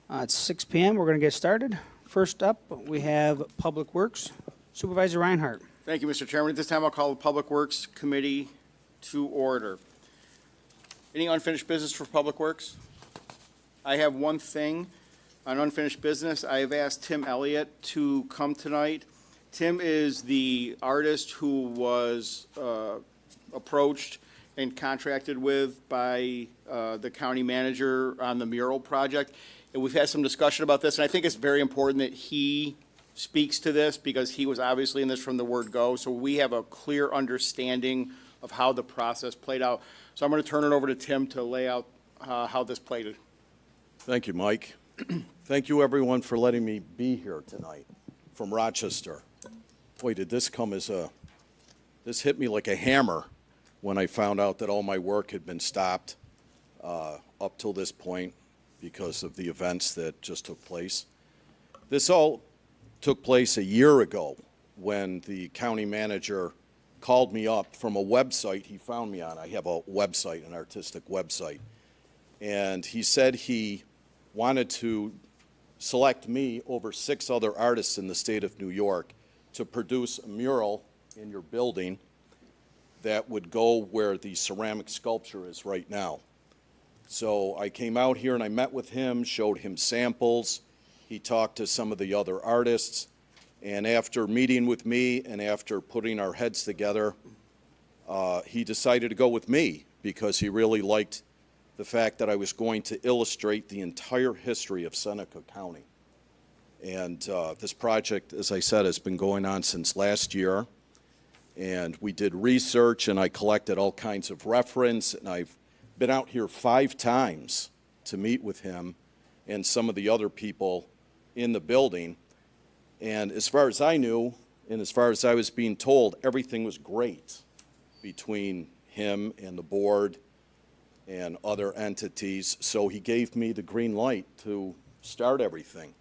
It's 6 p.m. We're going to get started. First up, we have Public Works. Supervisor Reinhardt. Thank you, Mr. Chairman. At this time, I'll call the Public Works Committee to order. Any unfinished business for Public Works? I have one thing on unfinished business. I have asked Tim Elliott to come tonight. Tim is the artist who was approached and contracted with by the county manager on the mural project. And we've had some discussion about this, and I think it's very important that he speaks to this because he was obviously in this from the word go. So we have a clear understanding of how the process played out. So I'm going to turn it over to Tim to lay out how this played. Thank you, Mike. Thank you, everyone, for letting me be here tonight from Rochester. Boy, did this come as this hit me like a hammer when I found out that all my work had been stopped up till this point because of the events that just took place. This all took place a year ago when the county manager called me up from a website he found me on. I have a website, an artistic website. And he said he wanted to select me over 6 other artists in the state of New York to produce a mural in your building that would go where the ceramic sculpture is right now. So I came out here and I met with him, showed him samples. He talked to some of the other artists. And after meeting with me and after putting our heads together, he decided to go with me because he really liked the fact that I was going to illustrate the entire history of Seneca County. And this project, as I said, has been going on since last year. And we did research and I collected all kinds of reference, and I've been out here 5 times to meet with him and some of the other people in the building. And as far as I knew, and as far as I was being told, everything was great between him and the board and other entities. So he gave me the green light to start everything.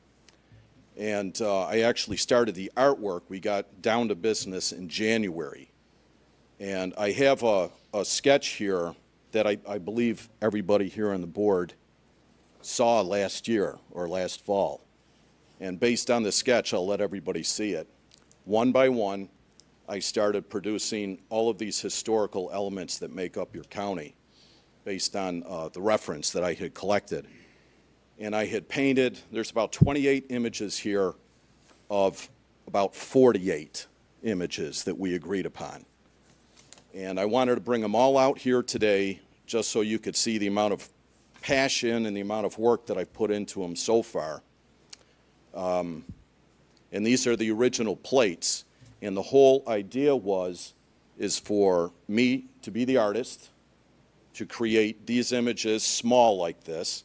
And I actually started the artwork. We got down to business in January. And I have a sketch here that I believe everybody here on the board saw last year or last fall. And based on the sketch, I'll let everybody see it. One by one, I started producing all of these historical elements that make up your county based on the reference that I had collected. And I had painted, there's about 28 images here of about 48 images that we agreed upon. And I wanted to bring them all out here today just so you could see the amount of passion and the amount of work that I've put into them so far. And these are the original plates. And the whole idea is for me to be the artist, to create these images small like this.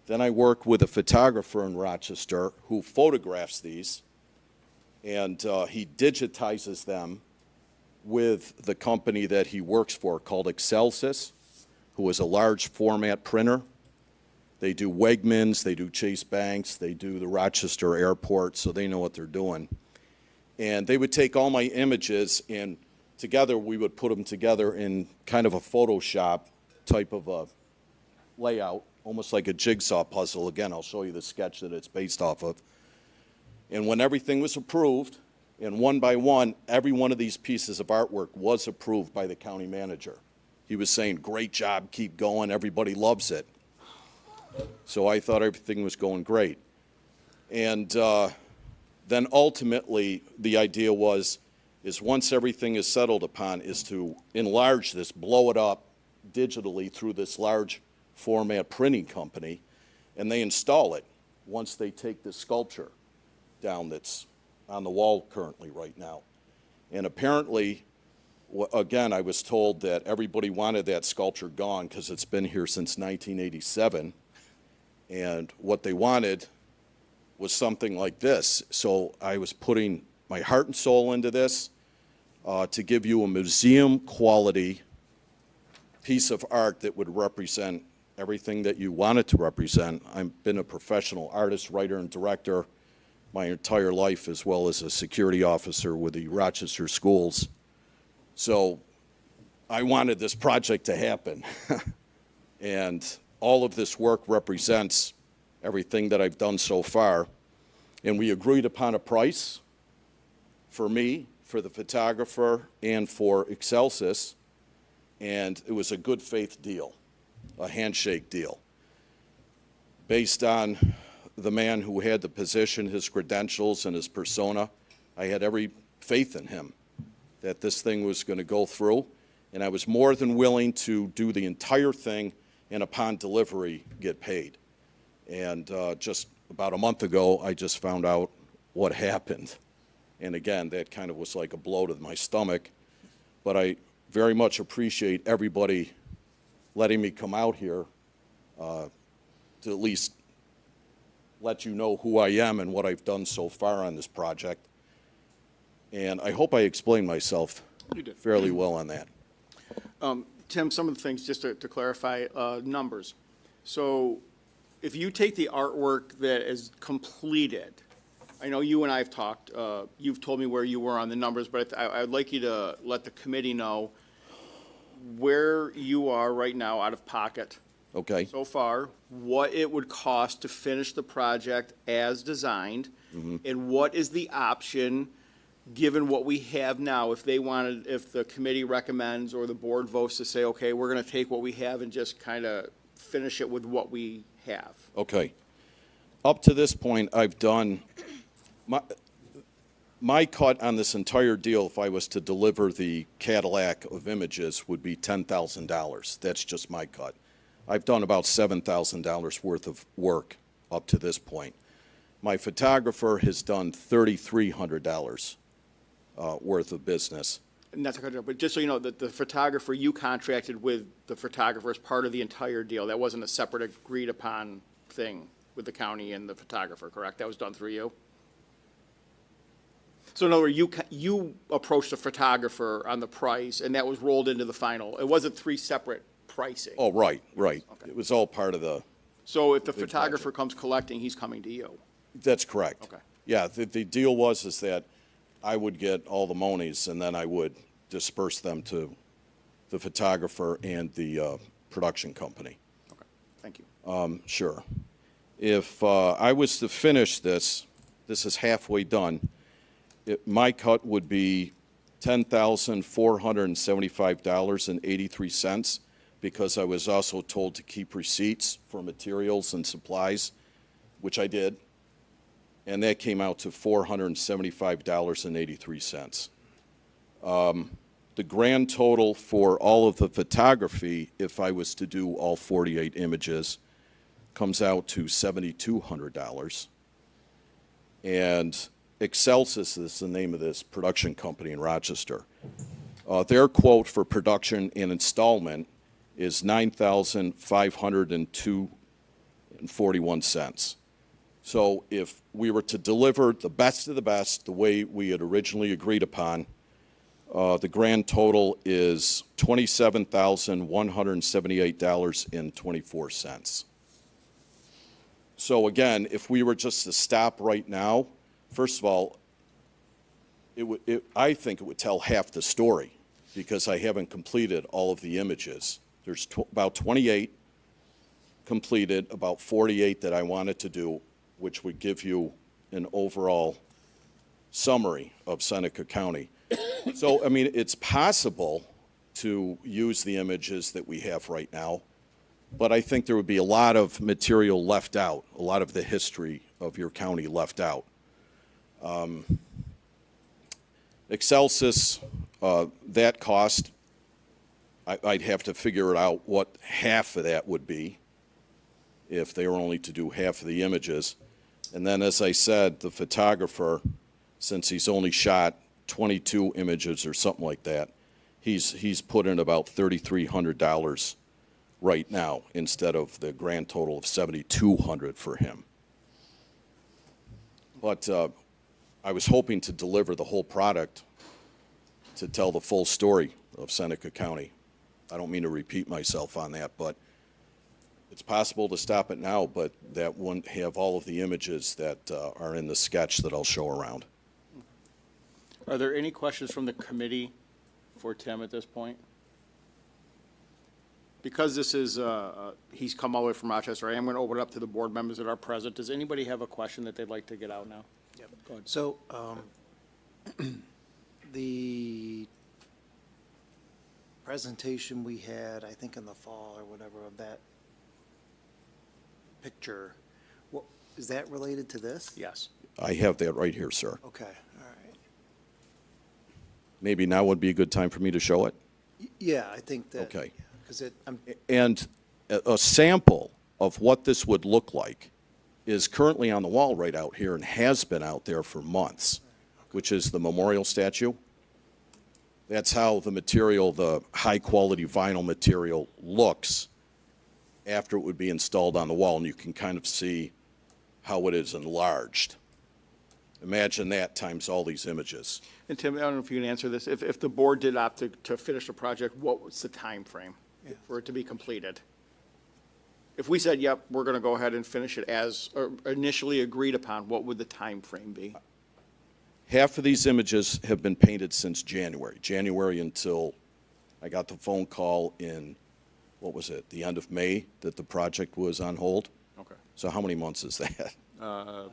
Then I work with a photographer in Rochester who photographs these, and he digitizes them with the company that he works for called Excelsis, who is a large format printer. They do Wegmans, they do Chase Banks, they do the Rochester Airport, so they know what they're doing. And they would take all my images, and together we would put them together in kind of a Photoshop type of a layout, almost like a jigsaw puzzle. Again, I'll show you the sketch that it's based off of. And when everything was approved, and one by one, every one of these pieces of artwork was approved by the county manager. He was saying, great job, keep going, everybody loves it. So I thought everything was going great. And then ultimately, the idea is once everything is settled upon, is to enlarge this, blow it up digitally through this large format printing company, and they install it once they take this sculpture down that's on the wall currently right now. And apparently, again, I was told that everybody wanted that sculpture gone because it's been here since 1987, and what they wanted was something like this. So I was putting my heart and soul into this to give you a museum quality piece of art that would represent everything that you want it to represent. I've been a professional artist, writer, and director my entire life, as well as a security officer with the Rochester schools. So I wanted this project to happen. And all of this work represents everything that I've done so far. And we agreed upon a price for me, for the photographer, and for Excelsis. And it was a good faith deal, a handshake deal, based on the man who had the position, his credentials, and his persona. I had every faith in him that this thing was going to go through, and I was more than willing to do the entire thing and upon delivery get paid. And just about a month ago, I just found out what happened. And again, that kind of was like a blow to my stomach. But I very much appreciate everybody letting me come out here to at least let you know who I am and what I've done so far on this project. And I hope I explained myself fairly well on that. Tim, some of the things, just to clarify, numbers. So if you take the artwork that is completed, I know you and I have talked, you've told me where you were on the numbers, but I'd like you to let the committee know where you are right now out of pocket Okay? so far, what it would cost to finish the project as designed, and what is the option, given what we have now, if they wanted, if the committee recommends or the board votes to say, okay, we're gonna take what we have and just kind of finish it with what we have. Okay. Up to this point, I've done, my cut on this entire deal, if I was to deliver the Cadillac of images, would be $10,000. That's just my cut. I've done about $7,000 worth of work up to this point. My photographer has done $3,300 worth of business. And that's a contract, but just so you know, that the photographer, you contracted with the photographer as part of the entire deal. That wasn't a separate agreed upon thing with the county and the photographer, correct? That was done through you? So in other words, you approached the photographer on the price, and that was rolled into the final. It wasn't three separate pricing. Oh, right, right. Okay. It was all part of the, So if the Big photographer project. comes collecting, he's coming to you. that's correct. Okay. Yeah, the deal was is that I would get all the monies, and then I would disperse them to the photographer and the production company. Okay, thank you. Sure. If I was to finish this, this is halfway done, my cut would be $10,475.83, because I was also told to keep receipts for materials and supplies, which I did, and that came out to $475.83. The grand total for all of the photography, if I was to do all 48 images, comes out to $7,200. And Excelsis is the name of this production company in Rochester. Their quote for production and installment is $9,502.41. So if we were to deliver the best of the best, the way we had originally agreed upon, the grand total is $27,178.24. So again, if we were just to stop right now, first of all, I think it would tell half the story, because I haven't completed all of the images. There's about 28 completed, about 48 that I wanted to do, which would give you an overall summary of Seneca County. So, I mean, it's possible to use the images that we have right now, but I think there would be a lot of material left out, a lot of the history of your county left out. Excelsis, that cost, I'd have to figure it out what half of that would be if they were only to do half of the images. And then, as I said, the photographer, since he's only shot 22 images or something like that, he's put in about $3,300 right now instead of the grand total of $7,200 for him. But I was hoping to deliver the whole product to tell the full story of Seneca County. I don't mean to repeat myself on that, but it's possible to stop it now, but that wouldn't have all of the images that are in the sketch that I'll show around. Are there any questions from the committee for Tim at this point? because this is, he's come all the way from Rochester, I am going to open it up to the board members that are present. Does anybody have a question that they'd like to get out now? Go ahead. So, the presentation we had, I think in the fall or whatever, of that picture, what, is that related to this? Yes. I have that right here, sir. Okay, all right. Maybe now would be a good time for me to show it? Yeah, I think that. Okay. Because I'm, And a sample of what this would look like is currently on the wall right out here and has been out there for months, which is the memorial statue. That's how the material, the high-quality vinyl material looks after it would be installed on the wall, and you can kind of see how it is enlarged. Imagine that times all these images. And Tim, I don't know if you can answer this. If the board did opt to finish the project, what was the time frame for it to be completed? If we said, yep, we're going to go ahead and finish it as initially agreed upon, what would the time frame be? Half of these images have been painted since January until I got the phone call in, what was it, the end of May, that the project was on hold. Okay. So how many months is that? 5,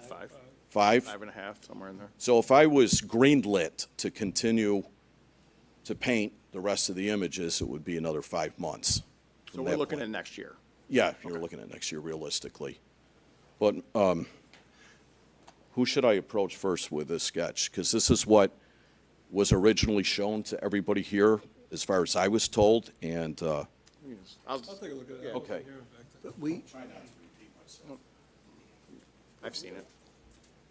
5? 5.5, somewhere in there. So if I was greenlit to continue to paint the rest of the images, it would be another 5 months. So from we're that looking point. at next year. Yeah, you're looking at next year realistically. But who should I approach first with this sketch? Because this is what was originally shown to everybody here, as far as I was told, and, I'll take a look at it. okay. but we, I've seen it.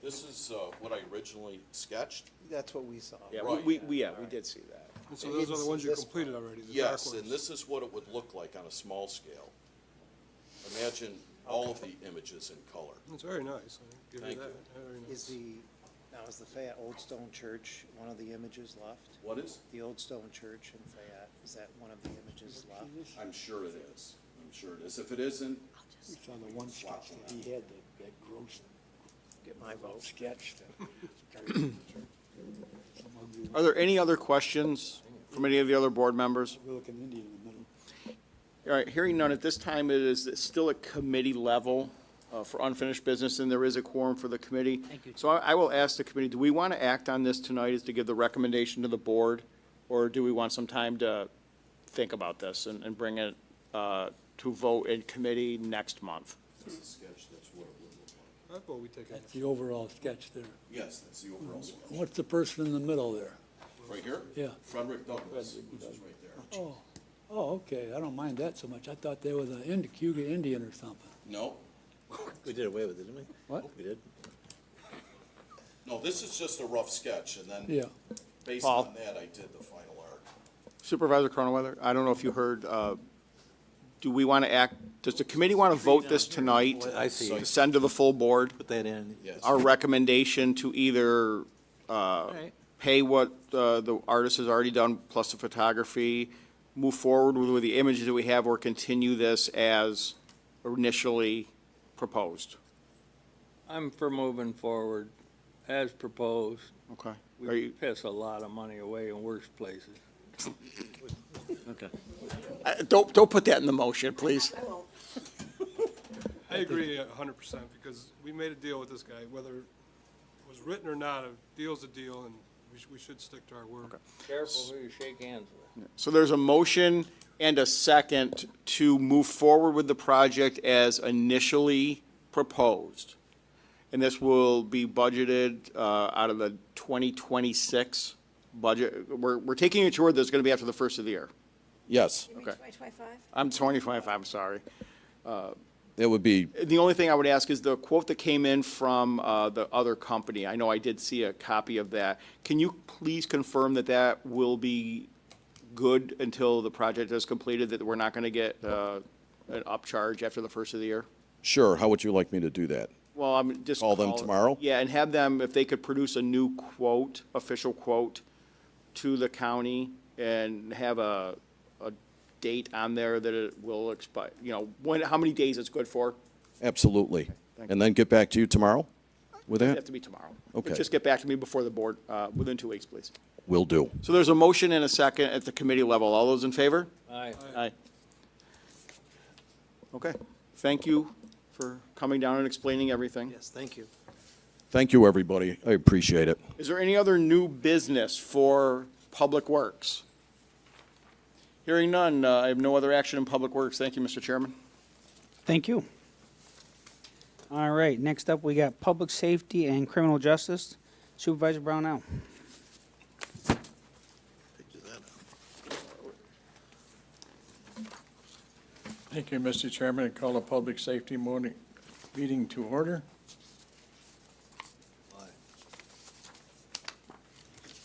This is what I originally sketched. that's what we saw. Yeah, Right. we did see that. And so those are the ones you This- completed already, the dark Yes, ones. and this is what it would look like on a small scale. Imagine all of the images in color. It's very nice. I give Thank you that. you. Very nice. Is the, now is the Fayette Old Stone Church one of the images left? What is? The Old Stone Church in Fayette, is that one of the images left? I'm sure it is. I'm sure it is. If it isn't, We saw the one sketch that he had, that gross Get my vote. sketch. Are there any other questions from any of the other board members? We're looking Indian in the middle. All right, hearing none, at this time, it is still a committee level for unfinished business, and there is a quorum for the committee. Thank you. So I will ask the committee, do we want to act on this tonight, is to give the recommendation to the board, or do we want some time to think about this and bring it to vote in committee next month? this is a sketch, that's what it would look like. I thought we take That's it. the overall sketch there. Yes, that's the overall sketch. What's the person in the middle there? Right here? Yeah. Frederick Douglass, which is right there. Oh, oh, okay, I don't mind that so much. I thought they was an Cuba Indian or something. No, We did away with it, didn't we? What? We did. no, this is just a rough sketch, and then Yeah. based Paul? on that, I did the final art. Supervisor Cronenweather, I don't know if you heard, do we want to act, does the committee want to vote this tonight? I see. To send to the full board? Put that in. Yes. Our recommendation to either right. pay what the artist has already done plus the photography, move forward with the images that we have, or continue this as initially proposed? I'm for moving forward as proposed. Okay. Are We you, piss a lot of money away in worse places. Okay. don't put that in the motion, please. I agree 100% because we made a deal with this guy, whether it was written or not, a deal's a deal and we should stick to our word. Careful who you shake hands with. So there's a motion and a second to move forward with the project as initially proposed. And this will be budgeted out of the 2026 budget. We're taking it toward this, it's going to be after the first of the year. Yes, You mean Okay. 2025? I'm 25, I'm sorry. it would be, The only thing I would ask is the quote that came in from the other company. I know I did see a copy of that. Can you please confirm that that will be good until the project is completed, that we're not going to get an upcharge after the first of the year? sure, how would you like me to do that? Well, I'm just. Call them tomorrow? Yeah, and have them, if they could produce a new quote, official quote to the county and have a date on there that it will expire, how many days it's good for? Absolutely. Thank And then get back to you tomorrow with It'd have that? to be tomorrow. Okay. Just get back to me before the board, within 2 weeks, please. Will do. So there's a motion and a second at the committee level. All those in favor? Aye. Aye. Okay. Thank you for coming down and explaining everything. Yes, thank you. Thank you, everybody. I appreciate it. Is there any other new business for Public Works? Hearing none, I have no other action in Public Works. Thank you, Mr. Chairman. Thank you. All right, next up, we got Public Safety and Criminal Justice. Supervisor Brownell. Thank you, Mr. Chairman. I call the Public Safety morning meeting to order.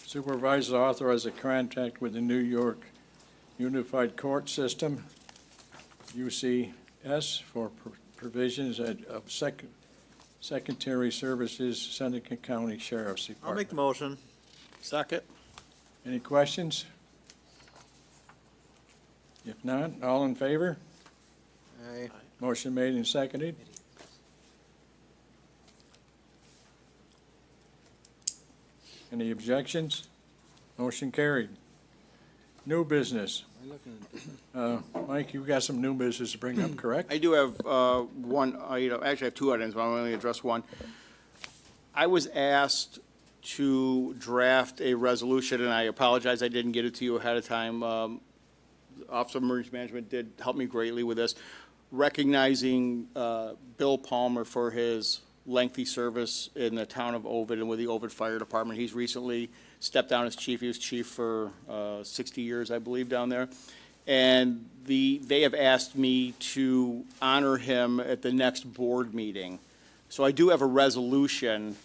Supervisors authorize a contract with the New York Unified Court System, UCS, for provisions of secondary services, Seneca County Sheriff's I'll make Department. the motion. Second. Any questions? If not, all in favor? Aye. Motion made and seconded. Any objections? Motion carried. New business. Mike, you've got some new business to bring up, correct? I do have one item, actually I have two items, but I'm only address one. I was asked to draft a resolution, and I apologize I didn't get it to you ahead of time. Office of Emergency Management did help me greatly with this, recognizing Bill Palmer for his lengthy service in the town of Ovid and with the Ovid Fire Department. He's recently stepped down as chief. He was chief for 60 years, I believe, down there. And they have asked me to honor him at the next board meeting. So I do have a resolution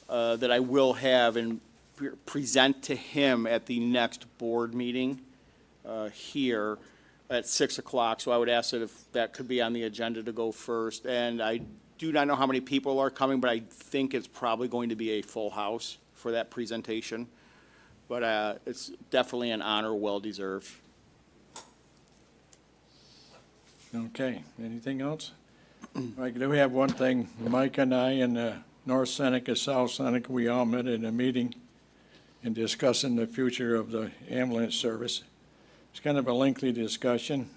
that I will have and present to him at the next board meeting here at 6 o'clock. So I would ask that if that could be on the agenda to go first. And I do not know how many people are coming, but I think it's probably going to be a full house for that presentation. But it's definitely an honor well-deserved. Okay, anything else? Mike, do we have one thing? Mike and I in North Seneca, South Seneca, we all met in a meeting and discussing the future of the ambulance service. It's kind of a lengthy discussion.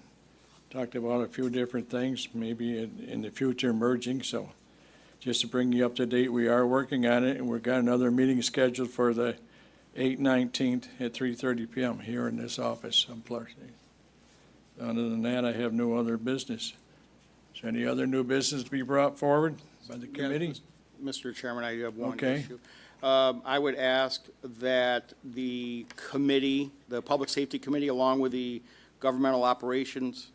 Talked about a few different things, maybe in the future emerging, so just to bring you up to date, we are working on it, and we've got another meeting scheduled for the 8/19 at 3:30 p.m. here in this office on Clark Street. Other than that, I have no other business. Is there any other new business to be brought forward by the committee? Mr. Chairman, I do have one Okay. issue. I would ask that the committee, the Public Safety Committee, along with the Governmental Operations,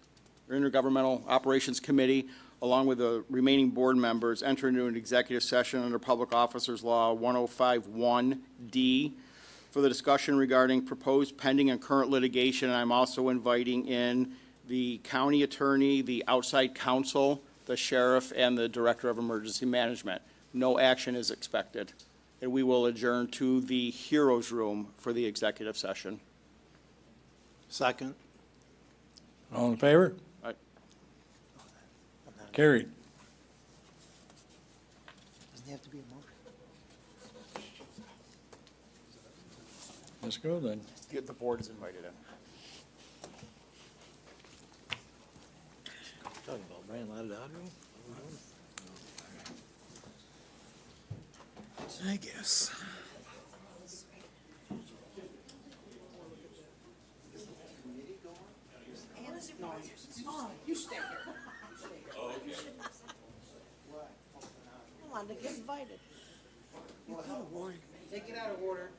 or Intergovernmental Operations Committee, along with the remaining board members, enter into an executive session under Public Officers Law 1051D for the discussion regarding proposed pending and current litigation. And I'm also inviting in the county attorney, the outside counsel, the sheriff, and the director of emergency management. No action is expected. And we will adjourn to the Heroes Room for the executive session. Second. All in favor? Aye. Carried. Doesn't have to be a motion. Let's go then. Get the boards invited in. Talking about Brian Ladadado? I guess. I wanted to get invited. You could have warned me. Take it out of order.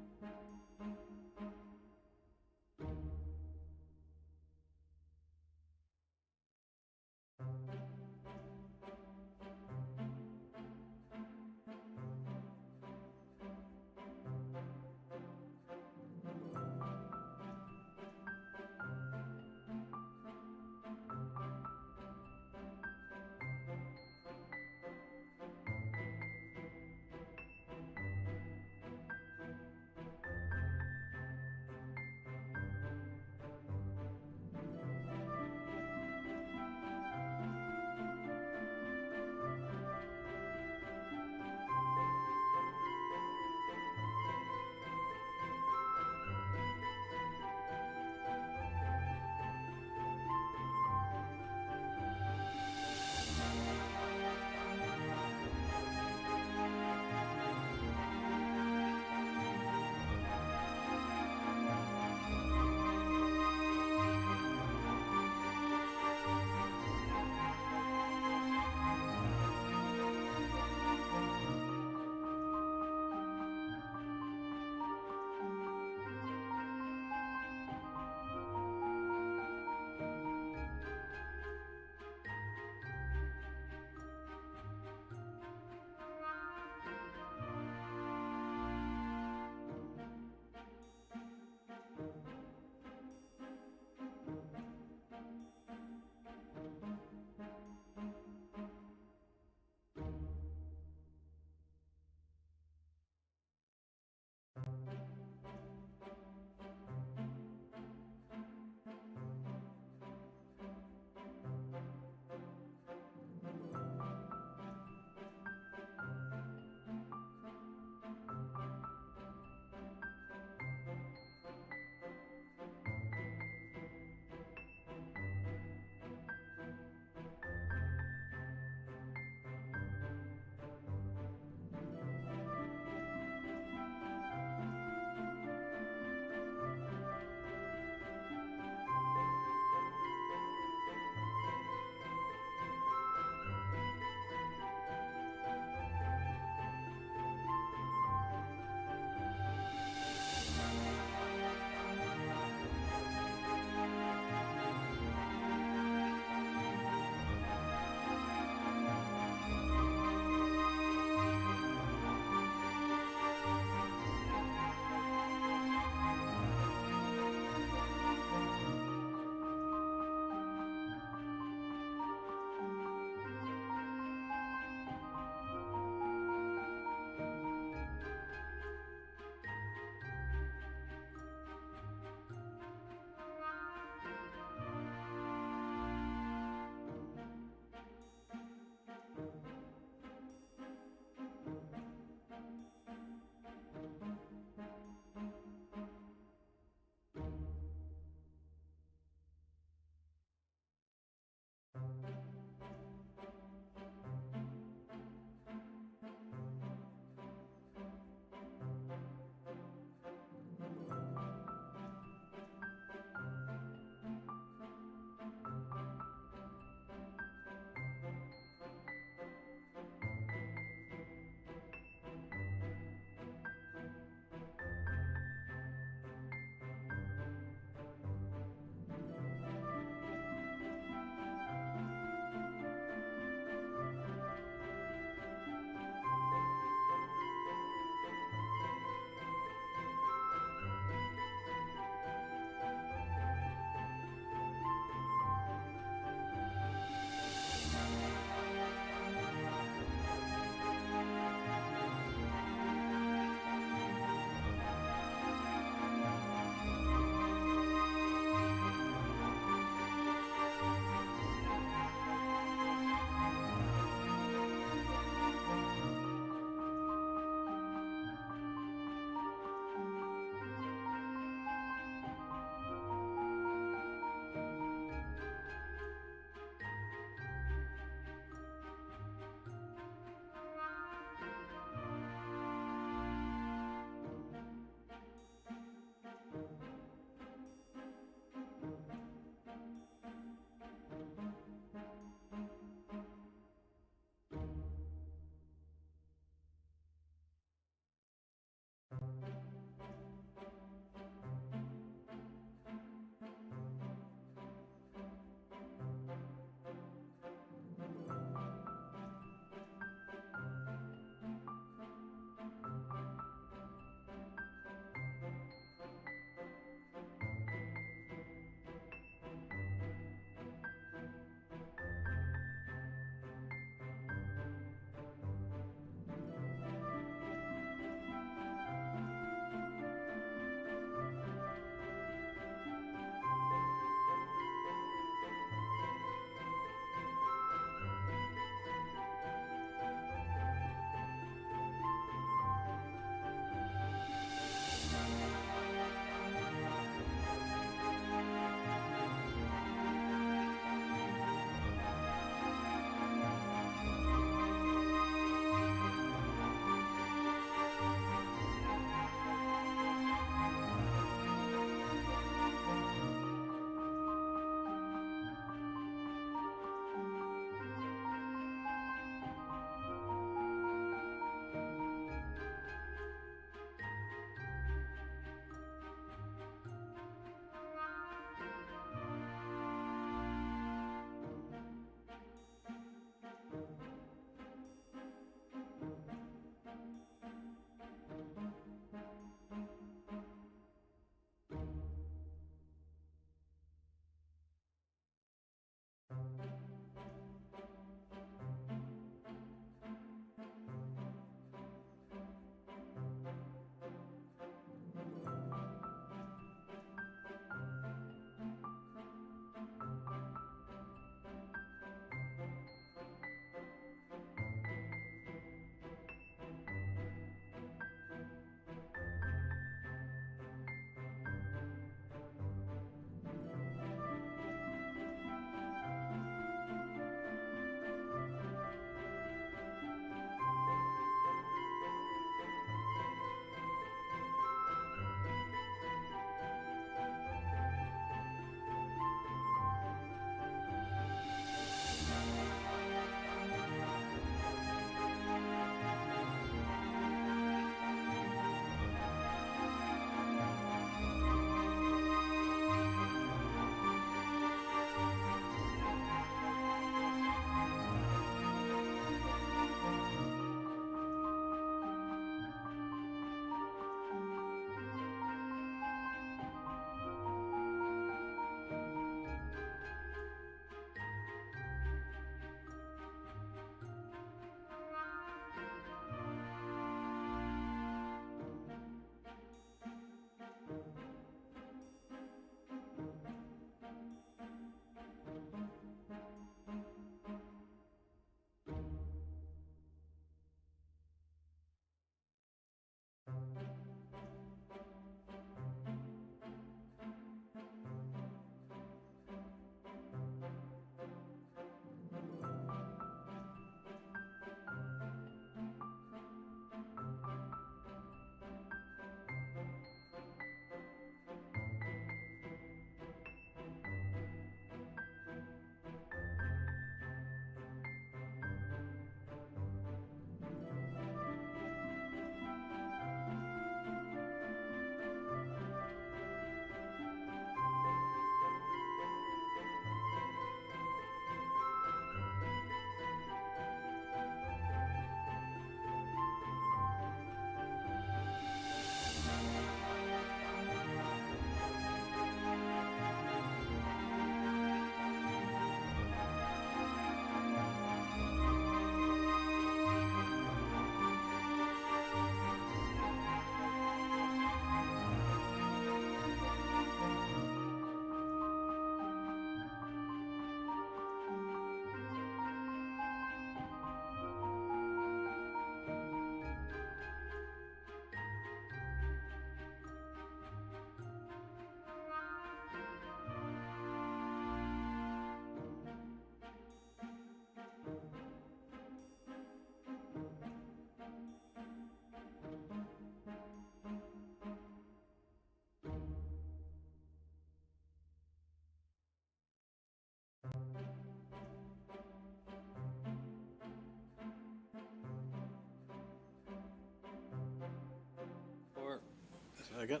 Second.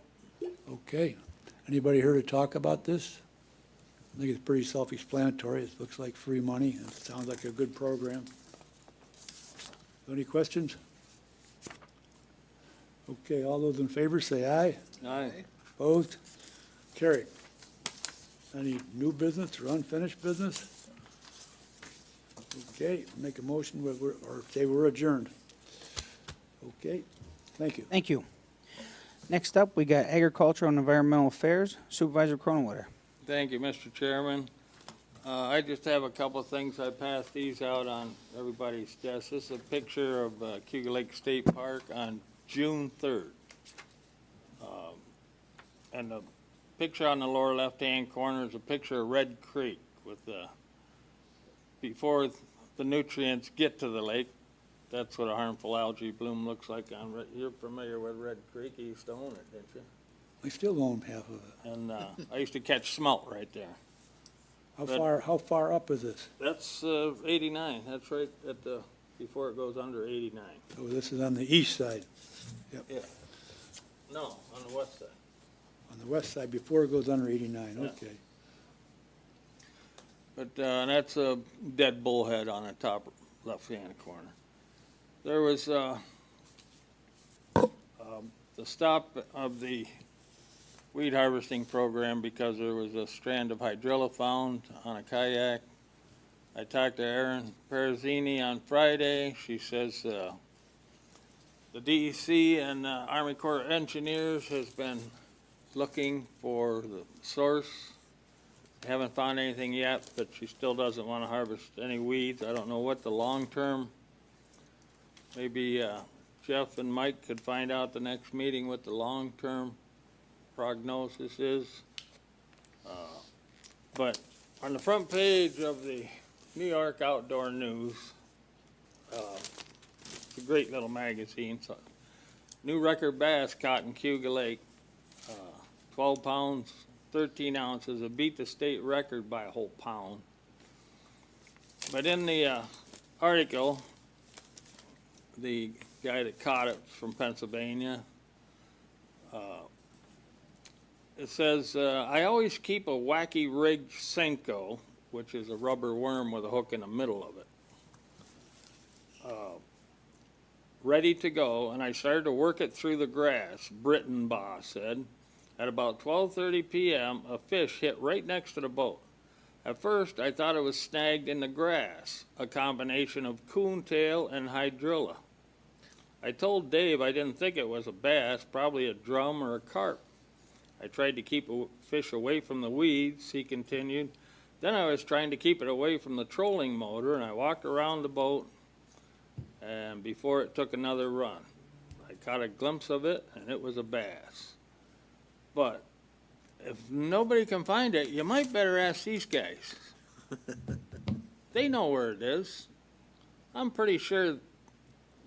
Okay. Anybody here to talk about this? I think it's pretty self-explanatory. It looks like free money, and it sounds like a good program. Any questions? Okay, all those in favor say aye. Aye. Opposed? Carried. Any new business or unfinished business? Okay, make a motion, or say we're adjourned. Okay, thank you. Thank you. Next up, we got Agricultural and Environmental Affairs, Supervisor Cronenwetter. Thank you, Mr. Chairman. I just have a couple of things. I passed these out on everybody's desk. This is a picture of Cuba Lake State Park on June 3rd. And the picture on the lower left-hand corner is a picture of Red Creek with before the nutrients get to the lake. That's what a harmful algae bloom looks like on, you're familiar with Red Creek, you used to own it, didn't you? I still own half of it. And I used to catch smelt right there. How far up is this? That's 89, that's right at the, before it goes under 89. Oh, this is on the east side. Yeah. No, on the west side. On the west side, before it goes under 89, Yeah. okay. But that's a dead bullhead on the top left-hand corner. There was the stop of the weed harvesting program because there was a strand of hydrilla found on a kayak. I talked to Erin Perazini on Friday. She says the DEC and Army Corps of Engineers has been looking for the source. Haven't found anything yet, but she still doesn't want to harvest any weeds. I don't know what the long-term, maybe Jeff and Mike could find out the next meeting what the long-term prognosis is. But on the front page of the New York Outdoor News, it's a great little magazine. So, new record bass caught in Cuba Lake, 12 pounds, 13 ounces. It beat the state record by a whole pound. But in the article, the guy that caught it from Pennsylvania, it says, I always keep a wacky rigged Senko, which is a rubber worm with a hook in the middle of it, ready to go, and I started to work it through the grass, Brittenbaugh said. At about 12:30 p.m., a fish hit right next to the boat. At first, I thought it was snagged in the grass, a combination of coontail and hydrilla. I told Dave I didn't think it was a bass, probably a drum or a carp. I tried to keep a fish away from the weeds, he continued. Then I was trying to keep it away from the trolling motor, and I walked around the boat, and before it took another run, I caught a glimpse of it, and it was a bass. But if nobody can find it, you might better ask these guys. They know where it is. I'm pretty sure,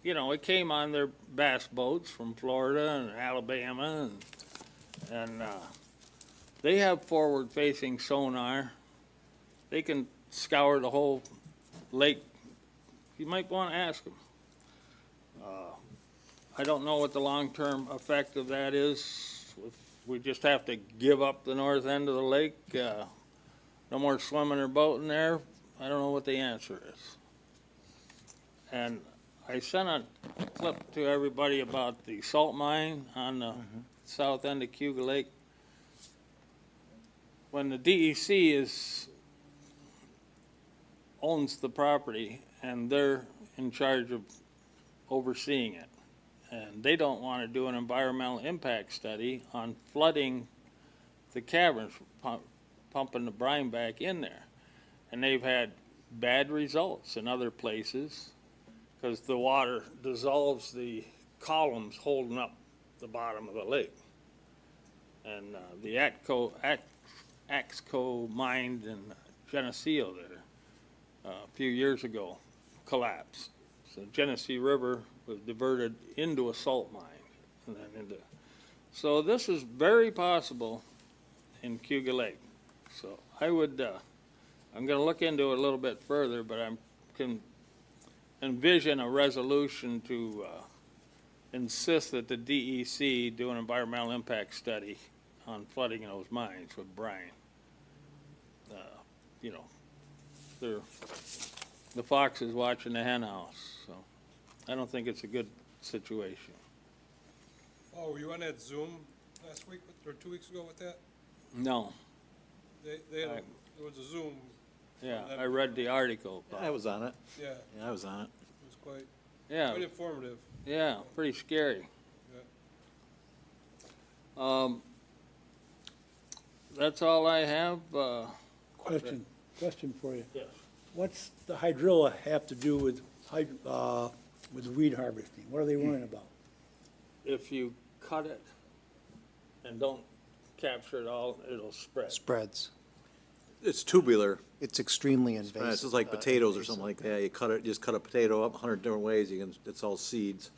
you know, it came on their bass boats from Florida and Alabama, and they have forward-facing sonar. They can scour the whole lake. You might want to ask them. I don't know what the long-term effect of that is. If we just have to give up the north end of the lake, no more swimming or boating there, I don't know what the answer is. And I sent a clip to everybody about the salt mine on the south end of Cuba Lake. When the DEC owns the property and they're in charge of overseeing it, and they don't want to do an environmental impact study on flooding the caverns, pumping the brine back in there. And they've had bad results in other places because the water dissolves the columns holding up the bottom of the lake. And the Axco mine in Geneseo there a few years ago collapsed. So Genesee River was diverted into a salt mine, and then into. So this is very possible in Cuba Lake. So I would, I'm going to look into it a little bit further, but I can envision a resolution to insist that the DEC do an environmental impact study on flooding in those mines with brine. You know, the fox is watching the hen house, so I don't think it's a good situation. Oh, were you on that Zoom last week or 2 weeks ago with that? No, They had, there was a Zoom, yeah, I read the article. Yeah, I was on it. yeah, it Yeah, I was on it. was quite Yeah, informative. yeah, pretty scary. Yeah. That's all I have, Question for you. Yes. What's the hydrilla have to do with weed harvesting? What are they worrying about? if you cut it and don't capture it all, it'll spread. Spreads. It's tubular. It's extremely invasive. It's just like potatoes or something like that. You cut it, just cut a potato up 100 different ways. It's all seeds.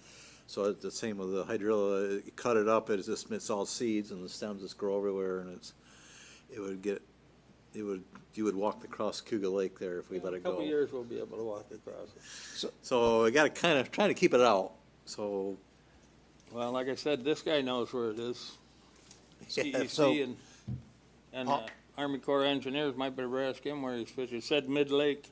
So it's the same with the hydrilla. You cut it up, it's all seeds, and the stems just grow everywhere, and you would walk across Cougar Lake there if we let In a it go. couple years, we'll be able to walk across it. So I gotta kind of try to keep it out. So Well, like I said, this guy knows where it is. Yeah, so- CEC and Army Corps of Engineers might better ask him where he's fishing. It said Mid-Lake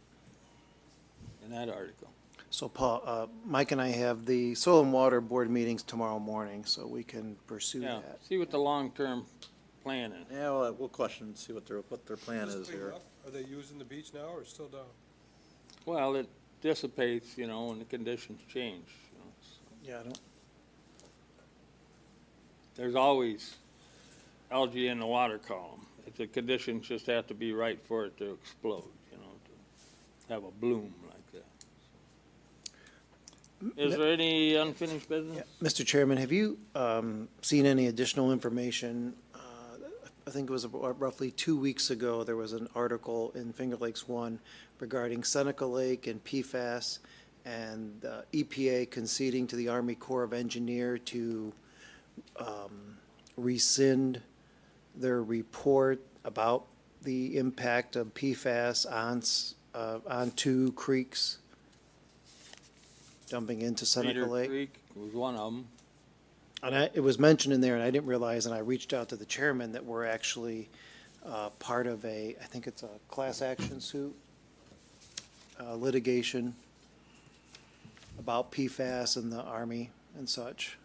in that article. So Paul, Mike and I have the Soil and Water Board meetings tomorrow morning, so we can pursue Yeah, that. see what the long-term plan is. yeah, well, we'll question, see what their plan Just is clean here. up. Are they using the beach now or still down? Well, it dissipates, when the conditions change. Yeah, I don't, There's always algae in the water column. The conditions just have to be right for it to explode, to have a bloom like that. Is there any unfinished business? Mr. Chairman, have you seen any additional information? I think it was about roughly 2 weeks ago, there was an article in Finger Lakes One regarding Seneca Lake and PFAS, and EPA conceding to the Army Corps of Engineer to rescind their report about the impact of PFAS on two creeks dumping into Seneca Cedar Lake. Creek was one of them. And it was mentioned in there, and I didn't realize, and I reached out to the chairman, that we're actually part of I think it's a class action suit, litigation about PFAS and the Army and such.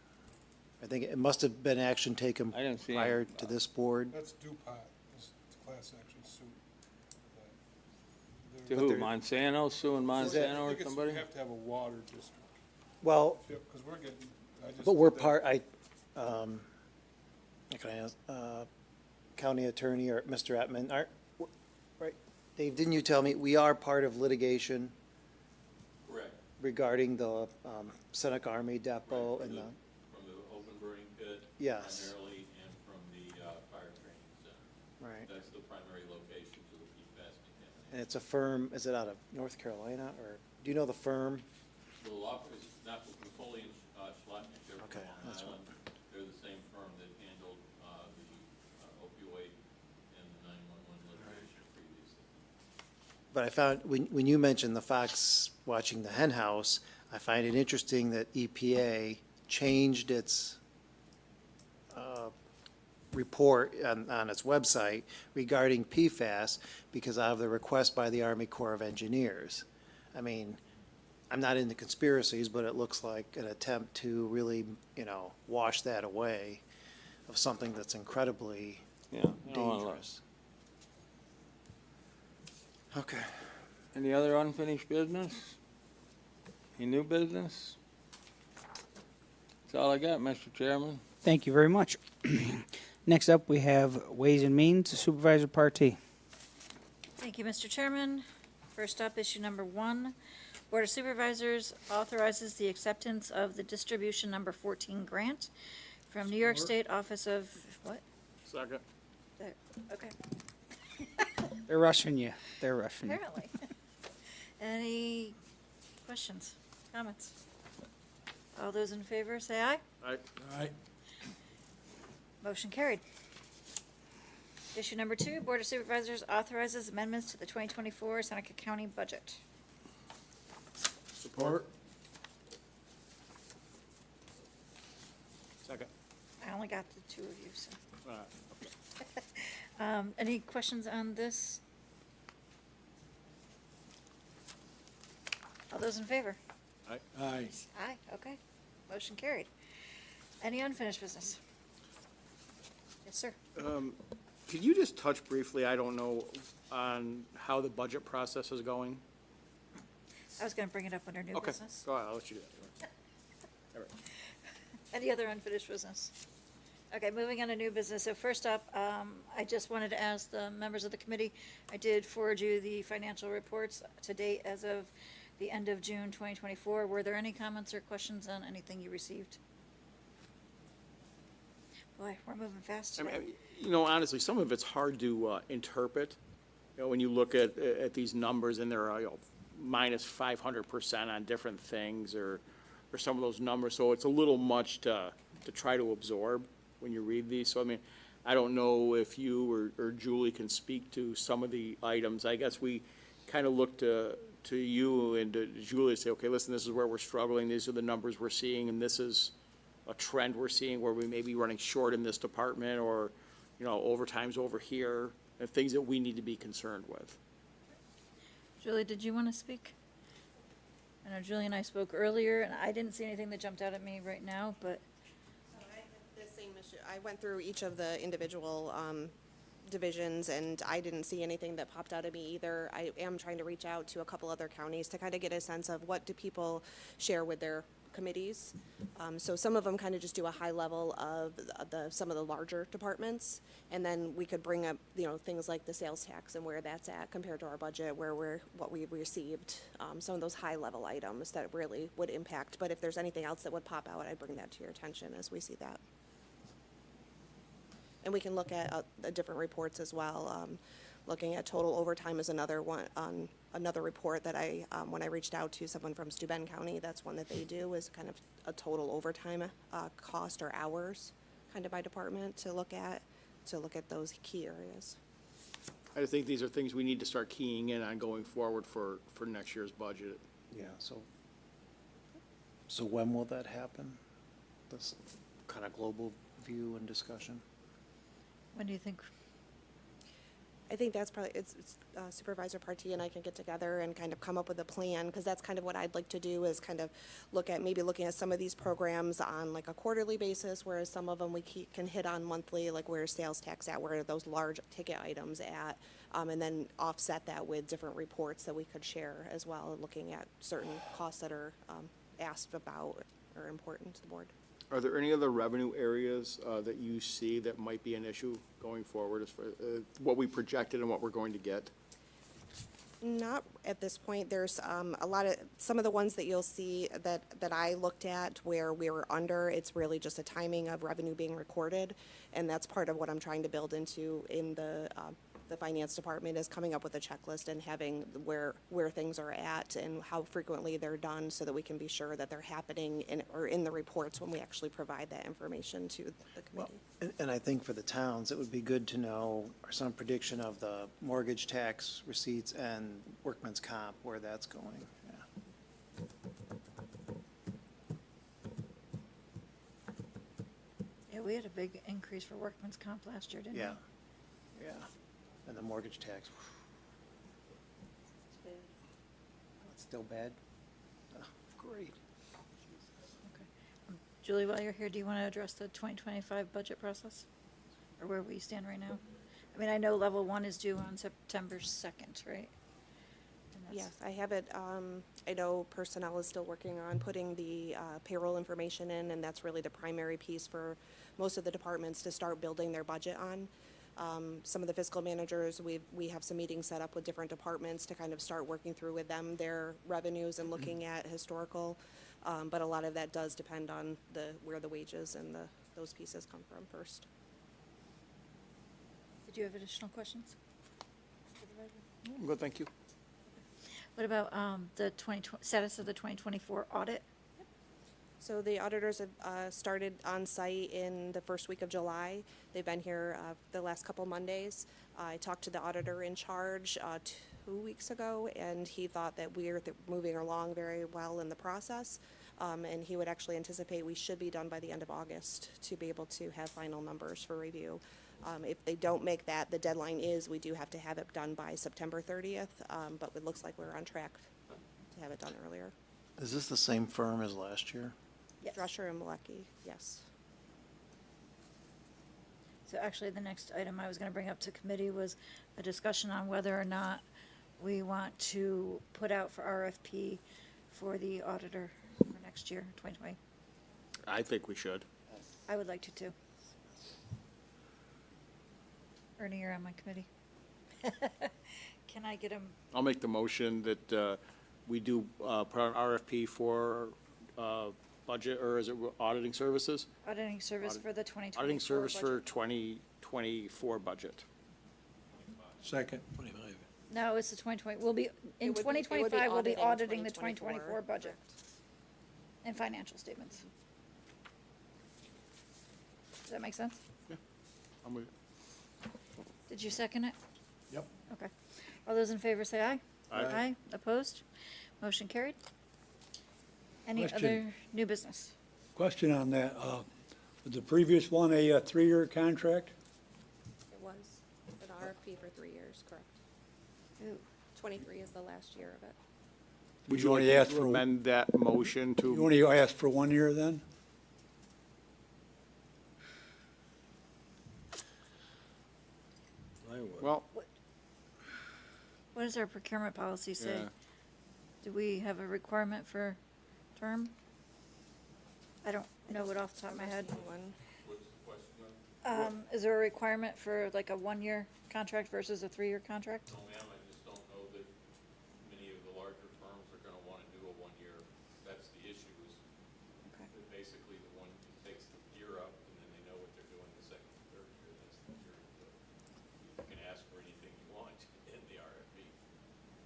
I think it must have been action taken I didn't see prior anything to about this board. That's DuPont, it's a class action suit. To They're- who, they're- Monsanto, suing I Monsanto or think it's- somebody? You have to have a water district, Well, because we're getting, I just. but we're did that. can I ask, county attorney or Mr. Atman, right, Dave, didn't you tell me we are part of litigation Correct, regarding the Seneca Army Depot Right, and the, from the open burning pit. Yes. Primarily, and from the fire training center. right? That's the primary locations of the PFAS contamination. And it's a firm, is it out of North Carolina, or, do you know the firm? The law is not Foley and Schlotnick, they're from Okay, Long that's Island. They're the same firm that handled the opioid and the 911 litigation previously. But I found, when you mentioned the fox watching the hen house, I find it interesting that EPA changed its report on its website regarding PFAS because of the request by the Army Corps of Engineers. I mean, I'm not into conspiracies, but it looks like an attempt to really, wash that away of something that's incredibly Yeah. I don't wanna look. dangerous. Okay. Any other unfinished business? Any new business? That's all I got, Mr. Chairman. Thank you very much. Next up, we have Ways and Means, Supervisor Partee. Thank you, Mr. Chairman. First up, issue number 1. Board of Supervisors authorizes the acceptance of the distribution number 14 grant from New York State Office of, what? Second. Okay, They're rushing you. They're rushing you. apparently. Any questions, comments? All those in favor, say aye. Aye. Motion carried. Issue number 2, Board of Supervisors authorizes amendments to the 2024 Seneca County budget. Support. Second. I only got the two of you, so. All right. Any questions on this? All those in favor? Aye. Aye, okay. Motion carried. Any unfinished business? Yes, sir. Could you just touch briefly, I don't know, on how the budget process is going? I was gonna bring it up under new Okay, business. go ahead, I'll let you do that. All right. Any other unfinished business? Okay, moving on to new business. So first up, I just wanted to ask the members of the committee, I did forward you the financial reports to date as of the end of June 2024. Were there any comments or questions on anything you received? Boy, we're moving fast I today. mean, you know, honestly, some of it's hard to interpret. You know, when you look at these numbers and they're, you know, minus 500% on different things or some of those numbers. So it's a little much to try to absorb when you read these. So, I mean, I don't know if you or Julie can speak to some of the items. I guess we kind of look to you and to Julie to say, okay, listen, this is where we're struggling. These are the numbers we're seeing, and this is a trend we're seeing where we may be running short in this department or, you know, overtime's over here, and things that we need to be concerned with. Julie, did you want to speak? I know Julie and I spoke earlier, and I didn't see anything that jumped out at me right now, but I had the same issue. I went through each of the individual divisions, and I didn't see anything that popped out at me either. I am trying to reach out to a couple other counties to kind of get a sense of what do people share with their committees. So some of them kind of just do a high level of some of the larger departments, and then we could bring up, you know, things like the sales tax and where that's at compared to our budget, what we received, some of those high level items that really would impact. But if there's anything else that would pop out, I'd bring that to your attention as we see that. And we can look at the different reports as well. Looking at total overtime is another one, another report that when I reached out to someone from Steuben County, that's one that they do, is kind of a total overtime cost or hours kind of by department to look at those key areas. I just think these are things we need to start keying in on going forward for next year's budget. Yeah, so when will that happen? This kind of global view and discussion? when do you think? I think that's probably, it's Supervisor Partee and I can get together and kind of come up with a plan, because that's kind of what I'd like to do, is kind of looking at some of these programs on like a quarterly basis, whereas some of them we can hit on monthly, like where's sales tax at, where are those large ticket items at, and then offset that with different reports that we could share as well, looking at certain costs that are asked about or important to the board. Are there any other revenue areas that you see that might be an issue going forward as far what we projected and what we're going to get? Not at this point. There's some of the ones that you'll see that I looked at where we were under, it's really just a timing of revenue being recorded. And that's part of what I'm trying to build into in the finance department, is coming up with a checklist and having where things are at and how frequently they're done, so that we can be sure that they're happening in the reports when we actually provide that information to the committee. And I think for the towns, it would be good to know some prediction of the mortgage tax receipts and workman's comp, where that's going, yeah. Yeah, we had a big increase for workman's comp last year, didn't we? Yeah, yeah. And the mortgage tax, it's still bad? Oh, great. Julie, while you're here, do you want to address the 2025 budget process? Or where we stand right now? I mean, I know level 1 is due on September 2nd, right? And that's- Yes, I have it. I know personnel is still working on putting the payroll information in, and that's really the primary piece for most of the departments to start building their budget on. Some of the fiscal managers, we have some meetings set up with different departments to kind of start working through with them their revenues and looking at historical. But a lot of that does depend on where the wages and those pieces come from first. Did you have additional questions? Good, thank you. What about the status of the 2024 audit? So the auditors have started on site in the first week of July. They've been here the last couple Mondays. I talked to the auditor in charge 2 weeks ago, and he thought that we're moving along very well in the process. And he would actually anticipate we should be done by the end of August to be able to have final numbers for review. If they don't make that, the deadline is, we do have to have it done by September 30th, but it looks like we're on track to have it done earlier. Is this the same firm as last year? Yes. Drescher and Malecki, yes. So actually, the next item I was gonna bring up to committee was a discussion on whether or not we want to put out for RFP for the auditor for next year, 2020. I think we should. I would like to too. Ernie, you're on my committee. Can I get him? I'll make the motion that we do put an RFP for budget, or is it auditing services? Auditing service for the 2024 Auditing service for budget. 2024 budget. Second. No, it's the 2020, we'll be, in It would be 2025, we'll be auditing the 2024. 2024 budget and financial statements. Does that make sense? I'm with- Did you second it? Yep. Okay. All those in favor say aye. Aye. Aye. Opposed? Motion carried. Any Question. other new business? Question on that, was the previous one a 3-year contract? It was an RFP for 3 years, correct. Ooh. 23 is the last year of it. Would You you only like asked to for- amend that motion You to, only asked for 1 year then? well, What does our procurement policy say? Yeah. Do we have a requirement for term? I don't know it off the top of my head. One. What's the question, ma'am? Is there a requirement for like a 1-year contract versus a 3-year contract? No, ma'am, I just don't know that many of the larger firms are gonna wanna do a 1-year. That's the issue, is Okay. that basically the one who takes the year up, and then they know what they're doing the second and third year, that's the year. You can ask for anything you want in the RFP,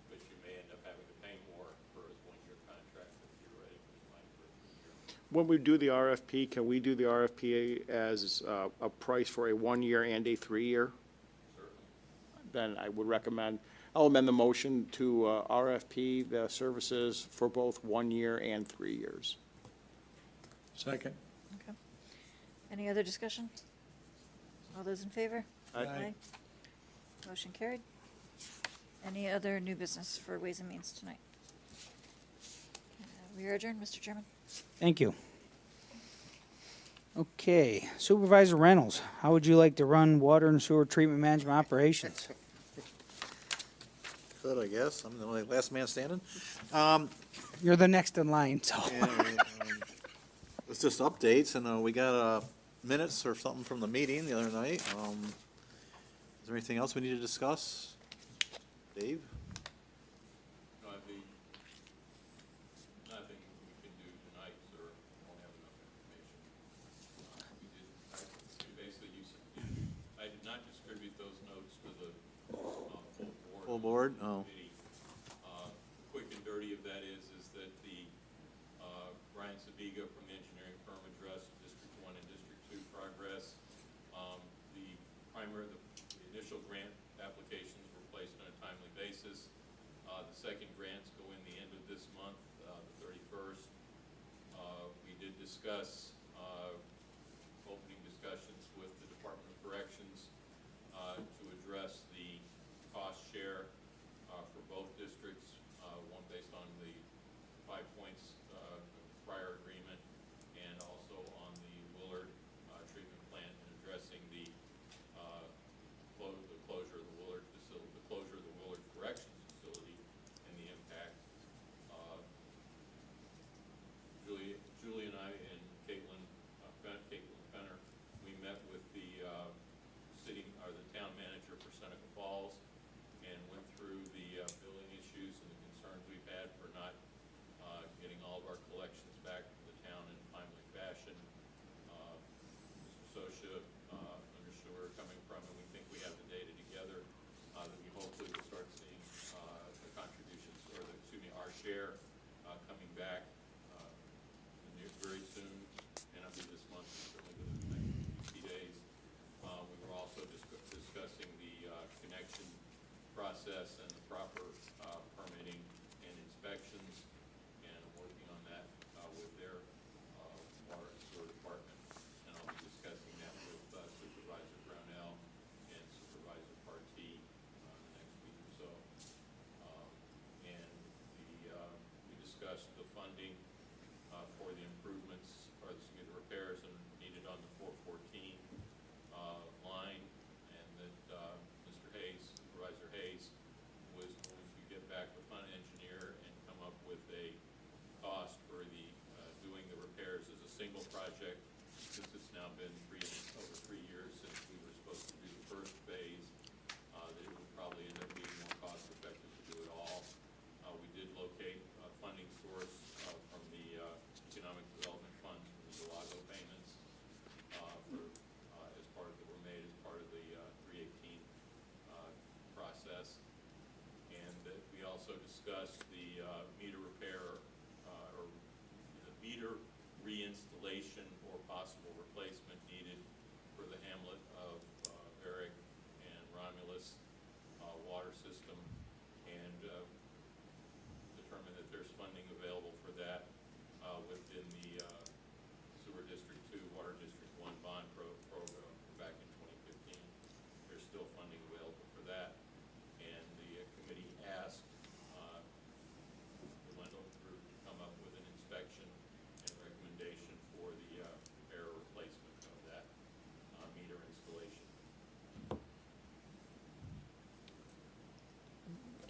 but you may end up having to pay more for a 1-year contract than theoretically you might for a 3-year. when we do the RFP, can we do the RFP as a price for a 1-year and a 3-year? Then I would recommend, I'll amend the motion to RFP the services for both 1 year and 3 years. Second. Okay. Any other discussion? All those in favor? Aye. Motion carried. Any other new business for Ways and Means tonight? We are adjourned, Mr. Chairman. Thank you. Okay, Supervisor Reynolds, how would you like to run water and sewer treatment management operations? Good, I guess. I'm the only last man standing. You're the next in line, so. It's just updates, and we got minutes or something from the meeting the other night. Is there anything else we need to discuss? Dave? No, I think nothing we can do tonight, sir, won't have enough information. We basically, I did not distribute those notes to the Full board? Oh. committee. Quick and dirty of that is that the Brian Sabiga from the engineering firm addressed District 1 and District 2 progress. The initial grant applications were placed on a timely basis. The second grants go in the end of this month, the 31st. We did discuss opening discussions with the Department of Corrections to address the cost share for both districts, one based on the 5 points prior agreement, and also on the Willard treatment plant and addressing the closure of the Willard facility, the closure of the Willard Corrections Facility and the impact. Julie and I and Caitlin Fenner, we met with the town manager for Seneca Falls and went through the billing issues and the concerns we've had for not getting all of our collections back to the town in a timely fashion. Mr. Sosha understood where we're coming from, and we think we have the data together that we hopefully will start seeing the contributions, or our share coming back very soon, and I believe this month, certainly within the next few days. We were also discussing the connection process and the proper permitting and inspections, and I'm working on that with their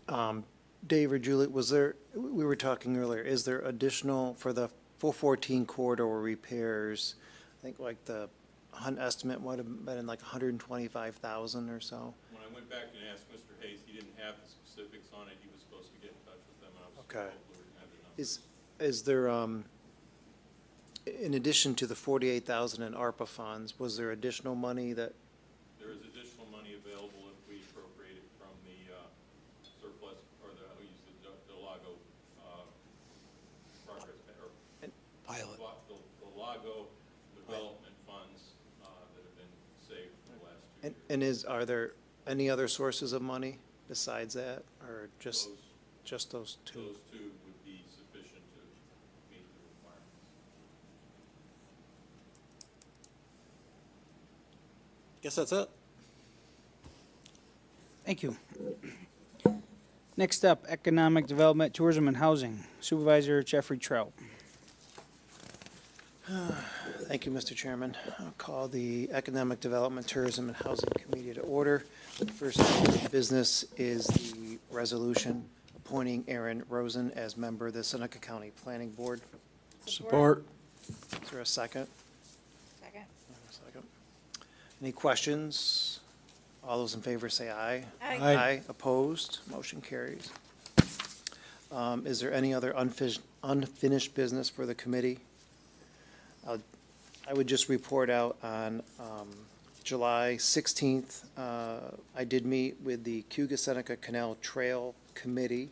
Dave or Julie, we were talking earlier, is there additional, for the 414 corridor repairs, I think like the estimate would have been like 125,000 or so? When I went back and asked Mr. Hayes, he didn't have the specifics on it. He was supposed to get in touch with them, and I was Okay. told we were have the numbers. Is there, in addition to the 48,000 in ARPA funds, was there additional money that, There is additional money available if we appropriate it from the surplus, or I'll use the Delago progress, or Pilot. the Lago development funds that have been saved from the last 2 years. and are there any other sources of money besides that, or just those two? Those two would be sufficient to meet the requirements. Guess that's it. Thank you. Next up, Economic Development, Tourism, and Housing. Supervisor Jeffrey Trout. Thank you, Mr. Chairman. I'll call the Economic Development, Tourism, and Housing Committee to order. The first order of business is the resolution appointing Aaron Rosen as member of the Seneca County Planning Board. Support. Is there a second? Second. Second. Any questions? All those in favor say aye. Aye. Aye. Opposed? Motion carries. Is there any other unfinished business for the committee? I would just report out on July 16th, I did meet with the Cuga-Seneca Canal Trail Committee.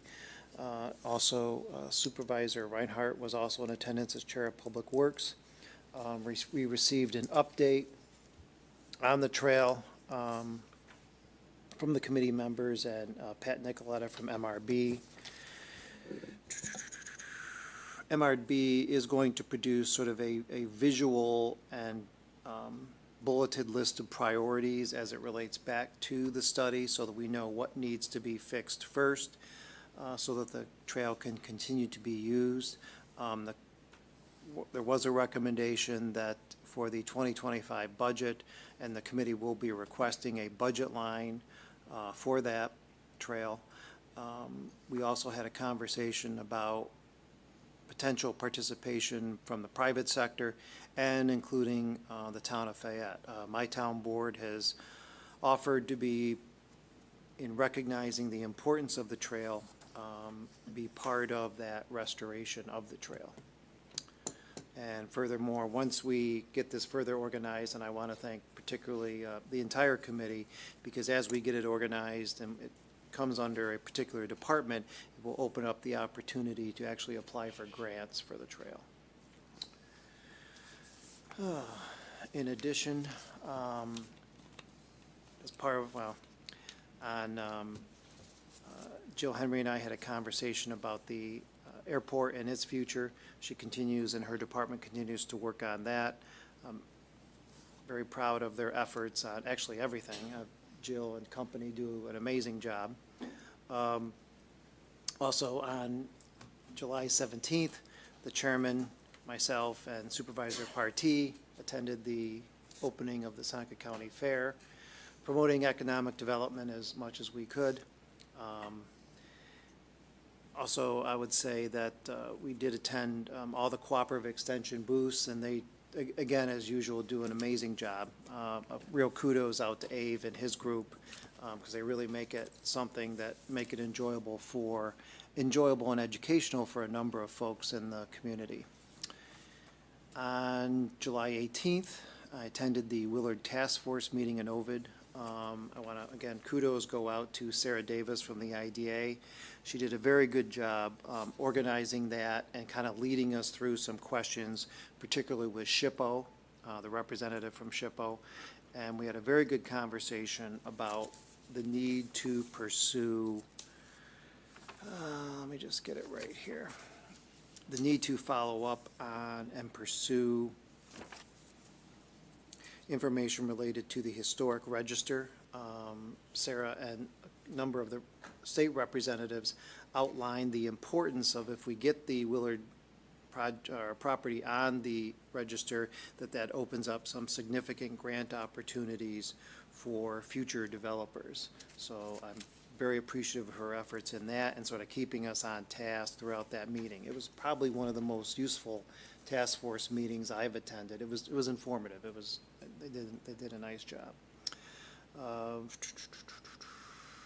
Also Supervisor Reinhardt was also in attendance as Chair of Public Works. We received an update on the trail from the committee members and Pat Nicoletta from MRB. MRB is going to produce sort of a visual and bulleted list of priorities as it relates back to the study so that we know what needs to be fixed first so that the trail can continue to be used. There was a recommendation that for the 2025 budget, and the committee will be requesting a budget line for that trail. We also had a conversation about potential participation from the private sector and including the town of Fayette. My town board has offered to be, in recognizing the importance of the trail, be part of that restoration of the trail. And furthermore, once we get this further organized, and I want to thank particularly the entire committee, because as we get it organized and it comes under a particular department, it will open up the opportunity to actually apply for grants for the trail. In addition, as part of, Jill Henry and I had a conversation about the airport and its future. She continues, and her department continues to work on that. I'm very proud of their efforts on actually everything. Jill and company do an amazing job. Also on July 17th, the chairman, myself, and Supervisor Partee attended the opening of the Seneca County Fair, promoting economic development as much as we could. Also, I would say that we did attend all the cooperative extension booths, and they, again, as usual, do an amazing job. Real kudos out to Ave and his group, because they really make it something that make it enjoyable and educational for a number of folks in the community. On July 18th, I attended the Willard Task Force meeting in Ovid. I want to, again, kudos go out to Sarah Davis from the IDA. She did a very good job organizing that and kind of leading us through some questions, particularly with SHPO, the representative from SHPO. And we had a very good conversation about the need to pursue, let me just get it right here, the need to follow up on and pursue information related to the historic register. Sarah and a number of the state representatives outlined the importance of, if we get the Willard property on the register, that opens up some significant grant opportunities for future developers. So I'm very appreciative of her efforts in that and sort of keeping us on task throughout that meeting. It was probably one of the most useful task force meetings I've attended. It was informative. They did a nice job.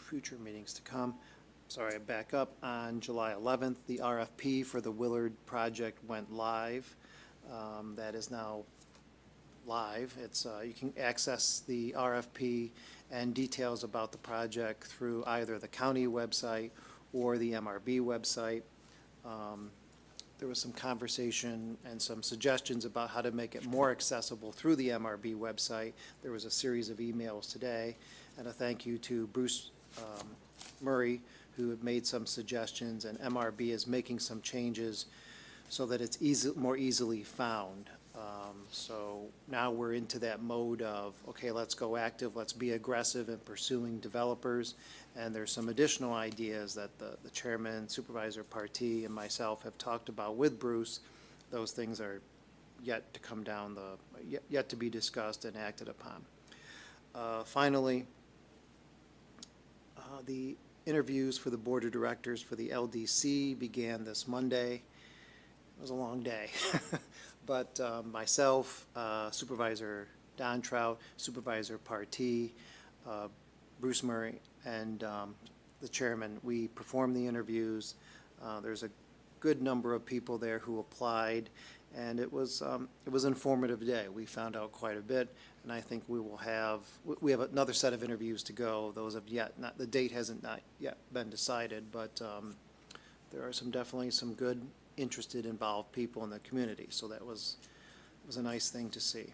Future meetings to come. Sorry, I back up. On July 11th, the RFP for the Willard project went live. That is now live. It's, you can access the RFP and details about the project through either the county website or the MRB website. There was some conversation and some suggestions about how to make it more accessible through the MRB website. There was a series of emails today, and a thank you to Bruce Murray, who had made some suggestions, and MRB is making some changes so that it's more easily found. So now we're into that mode of, okay, let's go active, let's be aggressive in pursuing developers. And there's some additional ideas that the chairman, Supervisor Partee, and myself have talked about with Bruce. Those things are yet to come down yet to be discussed and acted upon. Finally, the interviews for the Board of Directors for the LDC began this Monday. It was a long day. But myself, Supervisor Don Trout, Supervisor Partee, Bruce Murray, and the chairman, we performed the interviews. There's a good number of people there who applied, and it was an informative day. We found out quite a bit, and I think we have another set of interviews to go. Those have the date hasn't not yet been decided, but there are definitely some good, interested, involved people in the community. So that was a nice thing to see.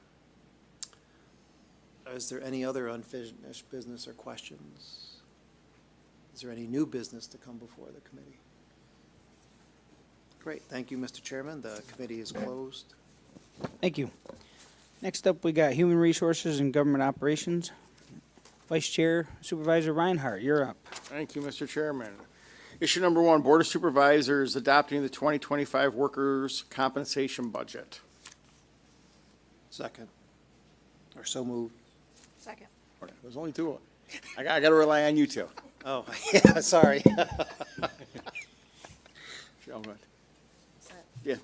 Is there any other unfinished business or questions? Is there any new business to come before the committee? Great, thank you, Mr. Chairman. The committee is closed. Thank you. Next up, we got Human Resources and Government Operations. Vice Chair Supervisor Reinhardt, you're up. Thank you, Mr. Chairman. Issue number 1, Board of Supervisors adopting the 2025 Workers' Compensation Budget. Second. Or so moved. Second. There's only 2. I got to rely on you two. Oh, yeah, sorry. Yeah.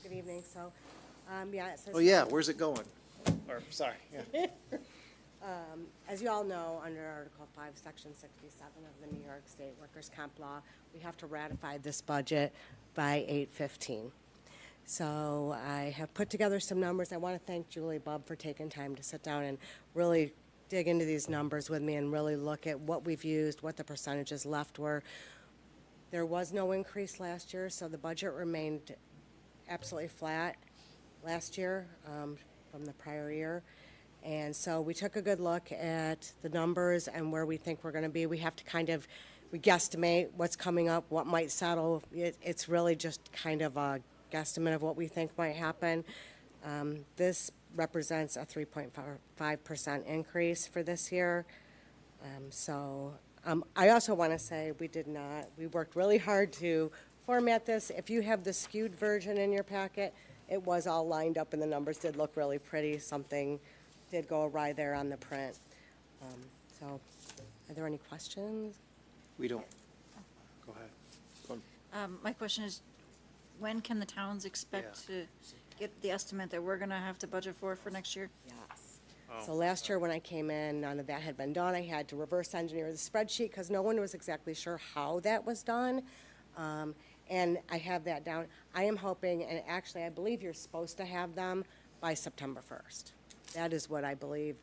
Good evening, so, yeah, it says. Oh, yeah, where's it going? Or, sorry, yeah. As you all know, under Article 5, Section 67 of the New York State Workers' Comp Law, we have to ratify this budget by 8/15. So I have put together some numbers. I want to thank Julie Bubb for taking time to sit down and really dig into these numbers with me and really look at what we've used, what the percentages left were. There was no increase last year, so the budget remained absolutely flat last year from the prior year. And so we took a good look at the numbers and where we think we're going to be. We have to we guesstimate what's coming up, what might settle. It's really just kind of a guesstimate of what we think might happen. This represents a 3.5% increase for this year. I also want to say we worked really hard to format this. If you have the skewed version in your packet, it was all lined up and the numbers did look really pretty. Something did go awry there on the print. So are there any questions? We don't. Go ahead. My question is, when can the towns expect to get the estimate that we're gonna have to budget for next year? Yes. So last year when I came in, none of that had been done. I had to reverse engineer the spreadsheet because no one was exactly sure how that was done. And I have that down. I am hoping, and actually I believe you're supposed to have them by September 1st. That is what I believe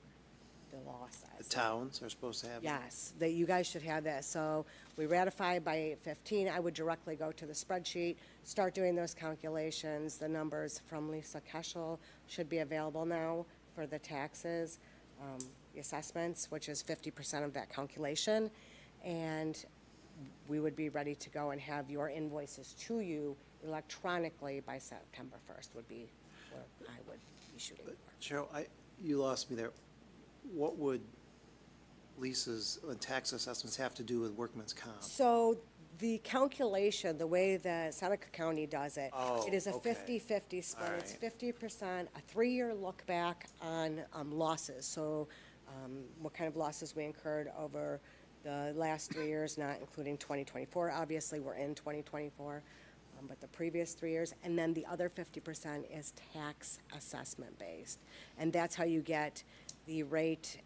the law says. The towns are supposed to have. Yes, that you guys should have that. So we ratify by 8/15. I would directly go to the spreadsheet, start doing those calculations. The numbers from Lisa Keschel should be available now for the taxes, the assessments, which is 50% of that calculation. And we would be ready to go and have your invoices to you electronically by September 1st would be what I would be shooting for. Cheryl, you lost me there. What would Lisa's tax assessments have to do with workman's comp? So the calculation, the way that Seneca County does it, it is a okay. 50-50 split. All It's right. 50%, a 3-year look back on losses. So what kind of losses we incurred over the last 3 years, not including 2024. Obviously, we're in 2024, but the previous 3 years. And then the other 50% is tax assessment based. And that's how you get the rate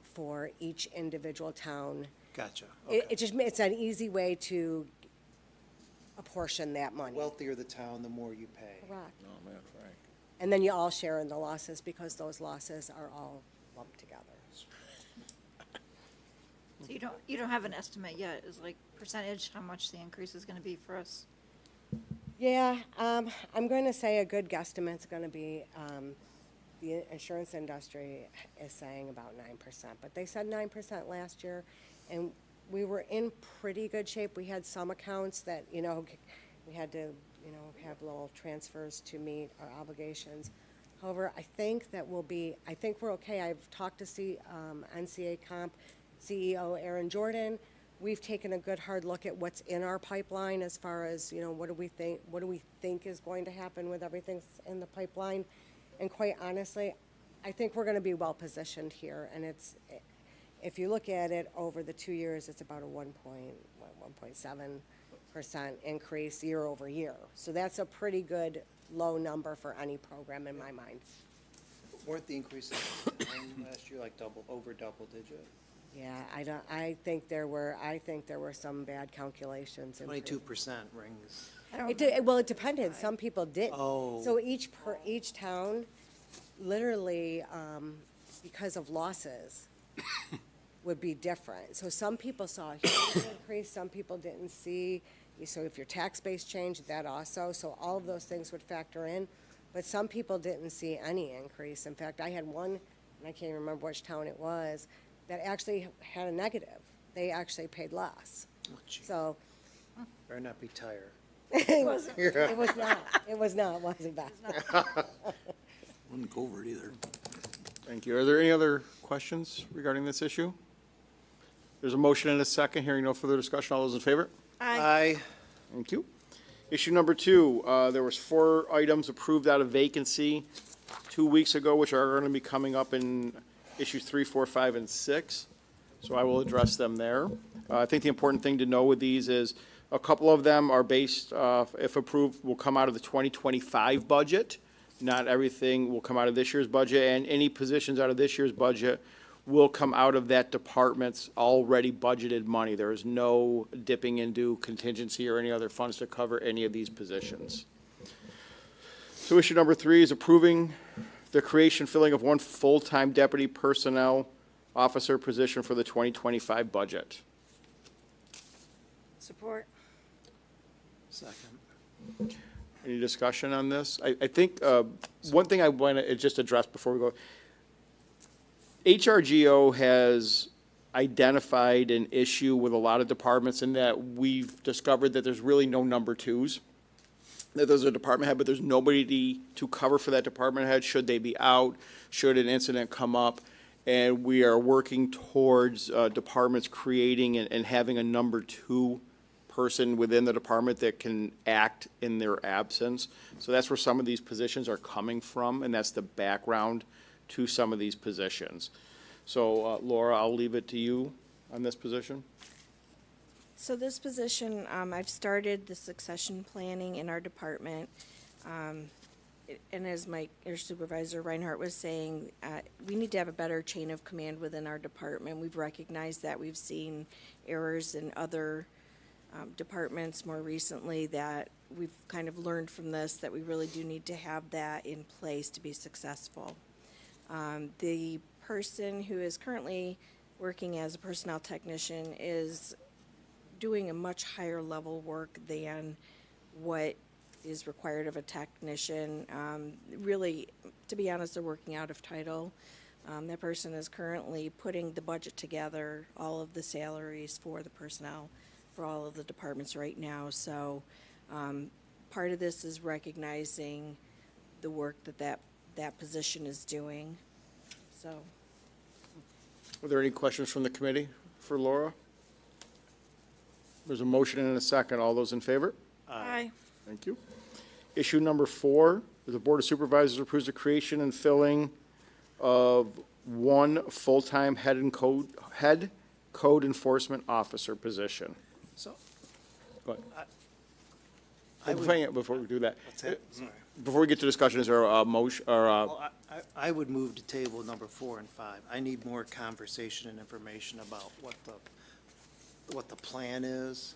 for each individual town. Gotcha. It's an easy way to apportion that money. Wealthier the town, the more you pay. Correct. No, that's right. And then you all share in the losses because those losses are all lumped together. So you don't have an estimate yet, is like percentage, how much the increase is gonna be for us? Yeah, I'm going to say a good guesstimate's going to be, the insurance industry is saying about 9%, but they said 9% last year, and we were in pretty good shape. We had some accounts that, we had to, have little transfers to meet our obligations. However, I think we're okay. I've talked to NCA Comp CEO Aaron Jordan. We've taken a good hard look at what's in our pipeline as far as, what do we think is going to happen with everything in the pipeline. And quite honestly, I think we're going to be well positioned here. And if you look at it over the 2 years, it's about a 1.7% increase year over year. So that's a pretty good low number for any program in my mind. Weren't the increases last year like over double digit? Yeah, I think there were some bad calculations. 22% rings. Well, it depended. Some people didn't. Oh. So each town, literally, because of losses, would be different. So some people saw a huge increase, some people didn't see. So if your tax base changed, that also. So all of those things would factor in. But some people didn't see any increase. In fact, I had one, and I can't remember which town it was, that actually had a negative. They actually paid less. Oh, gee. So Better not be tired. it was not. It wasn't bad. Wouldn't go over it either. Thank you. Are there any other questions regarding this issue? There's a motion and a second. Hearing no further discussion. All those in favor? Aye. Thank you. Issue number 2, there was 4 items approved out of vacancy 2 weeks ago, which are going to be coming up in issues 3, 4, 5, and 6. So I will address them there. I think the important thing to know with these is a couple of them are based, if approved, will come out of the 2025 budget. Not everything will come out of this year's budget, and any positions out of this year's budget will come out of that department's already budgeted money. There is no dipping into contingency or any other funds to cover any of these positions. So issue number 3 is approving the creation, filling of 1 full-time deputy personnel officer position for the 2025 budget. Support. Second. Any discussion on this? I think one thing I want to just address before we go, HRGO has identified an issue with a lot of departments in that we've discovered that there's really no number 2s. That there's a department head, but there's nobody to cover for that department head should they be out, should an incident come up. And we are working towards departments creating and having a number 2 person within the department that can act in their absence. So that's where some of these positions are coming from, and that's the background to some of these positions. So Laura, I'll leave it to you on this position. So this position, I've started the succession planning in our department. And as our Supervisor Reinhardt was saying, we need to have a better chain of command within our department. We've recognized that. We've seen errors in other departments more recently, that we've kind of learned from this that we really do need to have that in place to be successful. The person who is currently working as a personnel technician is doing a much higher level work than what is required of a technician. Really, to be honest, they're working out of title. That person is currently putting the budget together, all of the salaries for the personnel for all of the departments right now. So part of this is recognizing the work that position is doing. So. Are there any questions from the committee for Laura? There's a motion and a second. All those in favor? Aye. Thank you. Issue number 4, the Board of Supervisors approves the creation and filling of 1 full-time head code enforcement officer position. So, Go ahead. I would- Hang on, before we do that, What's that? Sorry. before we get to discussion, is there a motion, or Well, I would move to table number 4 and 5. I need more conversation and information about what the plan is.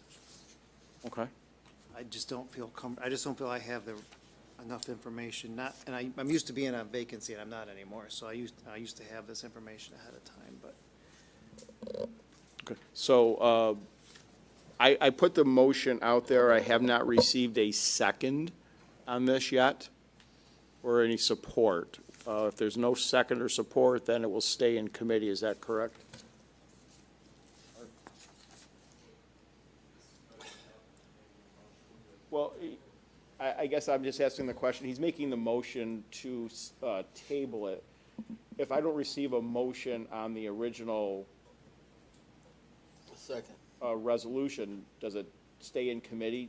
okay. I just don't feel I just don't feel I have enough information, and I'm used to being on vacancy, and I'm not anymore, so I used to have this information ahead of time, but. Okay, so, I put the motion out there. I have not received a second on this yet, or any support. If there's no second or support, then it will stay in committee. Is that correct? Well, I guess I'm just asking the question. He's making the motion to table it. If I don't receive a motion on the original Second. resolution, does it stay in committee?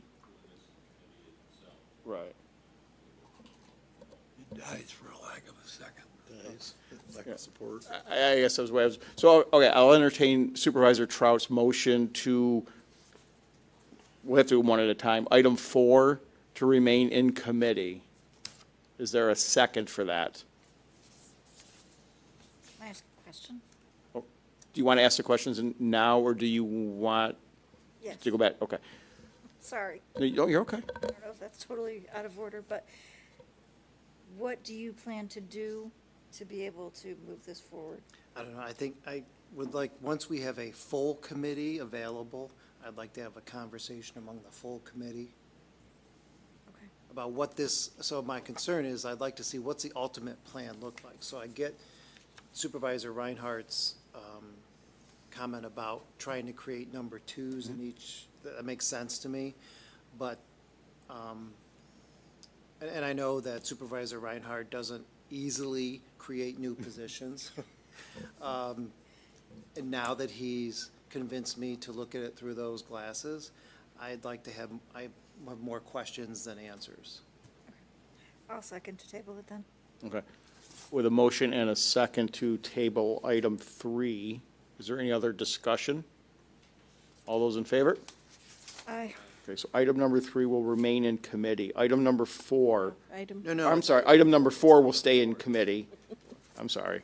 Right. It dies for a lack of a second. Lack of support. I guess that was so, okay, I'll entertain Supervisor Trout's motion to, we'll have to do one at a time. Item 4, to remain in committee. Is there a second for that? Can I ask a question? Do you want to ask the questions now, or do you want Yes, to go back? Okay. sorry. No, you're okay. I don't know if that's totally out of order, but what do you plan to do to be able to move this forward? I don't know, I think I would like, once we have a full committee available, I'd like to have a conversation among the full committee Okay. about what this, so my concern is, I'd like to see what's the ultimate plan look like. So I get Supervisor Reinhardt's comment about trying to create number 2s in each, that makes sense to me, but, and I know that Supervisor Reinhardt doesn't easily create new positions. And now that he's convinced me to look at it through those glasses, I'd like to have, I have more questions than answers. I'll second to table it then. Okay. With a motion and a second to table item 3, is there any other discussion? All those in favor? Aye. Okay, so item number 3 will remain in committee. Item number 4, No, I'm sorry, item number 4 will stay in committee. I'm sorry.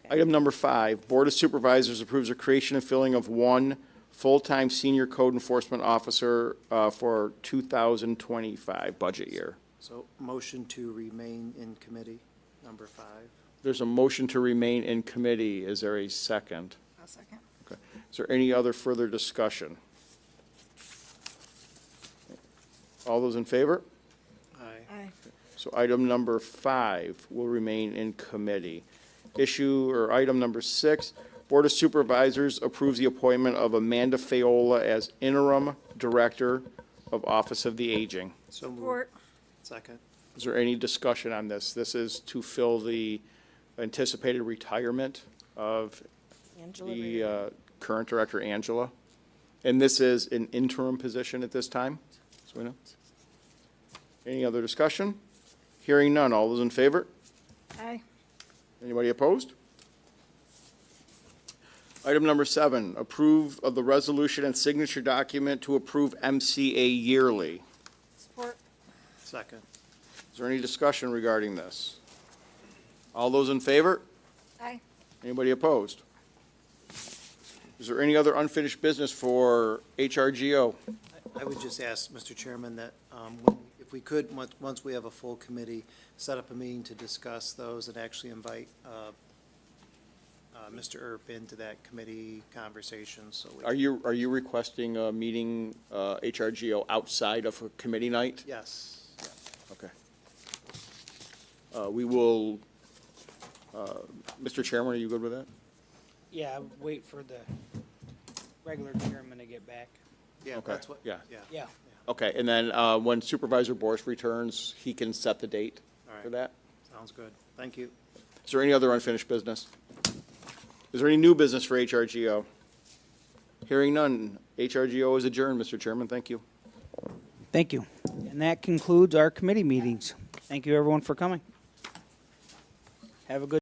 Item number 5, Board of Supervisors approves the creation and filling of 1 full-time senior code enforcement officer for 2025 budget year. So motion to remain in committee, number 5. There's a motion to remain in committee. Is there a second? I'll second. Okay. Is there any other further discussion? All those in favor? Aye. Aye. So item number 5 will remain in committee. Item number 6, Board of Supervisors approves the appointment of Amanda Faola as interim director of Office of the Aging. So moved. Support. Second. Is there any discussion on this? This is to fill the anticipated retirement of Angela the current director, Angela. And this is an interim position at this time, so we know. Any other discussion? Hearing none. All those in favor? Aye. Anybody opposed? Item number 7, approve of the resolution and signature document to approve MCA yearly. Support. Second. Is there any discussion regarding this? All those in favor? Aye. Anybody opposed? Is there any other unfinished business for HRGO? I would just ask, Mr. Chairman, that if we could, once we have a full committee, set up a meeting to discuss those and actually invite Mr. Earp into that committee conversation, so. Are you requesting a meeting, HRGO, outside of a committee night? Yes. Okay. We will, Mr. Chairman, are you good with that? Yeah, wait for the regular chairman to get back. Yeah, Okay, that's what. yeah. Yeah. Okay, and then when Supervisor Boris returns, he can set the date All right. for that? Sounds good. Thank you. Is there any other unfinished business? Is there any new business for HRGO? Hearing none, HRGO is adjourned, Mr. Chairman. Thank you. Thank you. And that concludes our committee meetings. Thank you, everyone, for coming. Have a good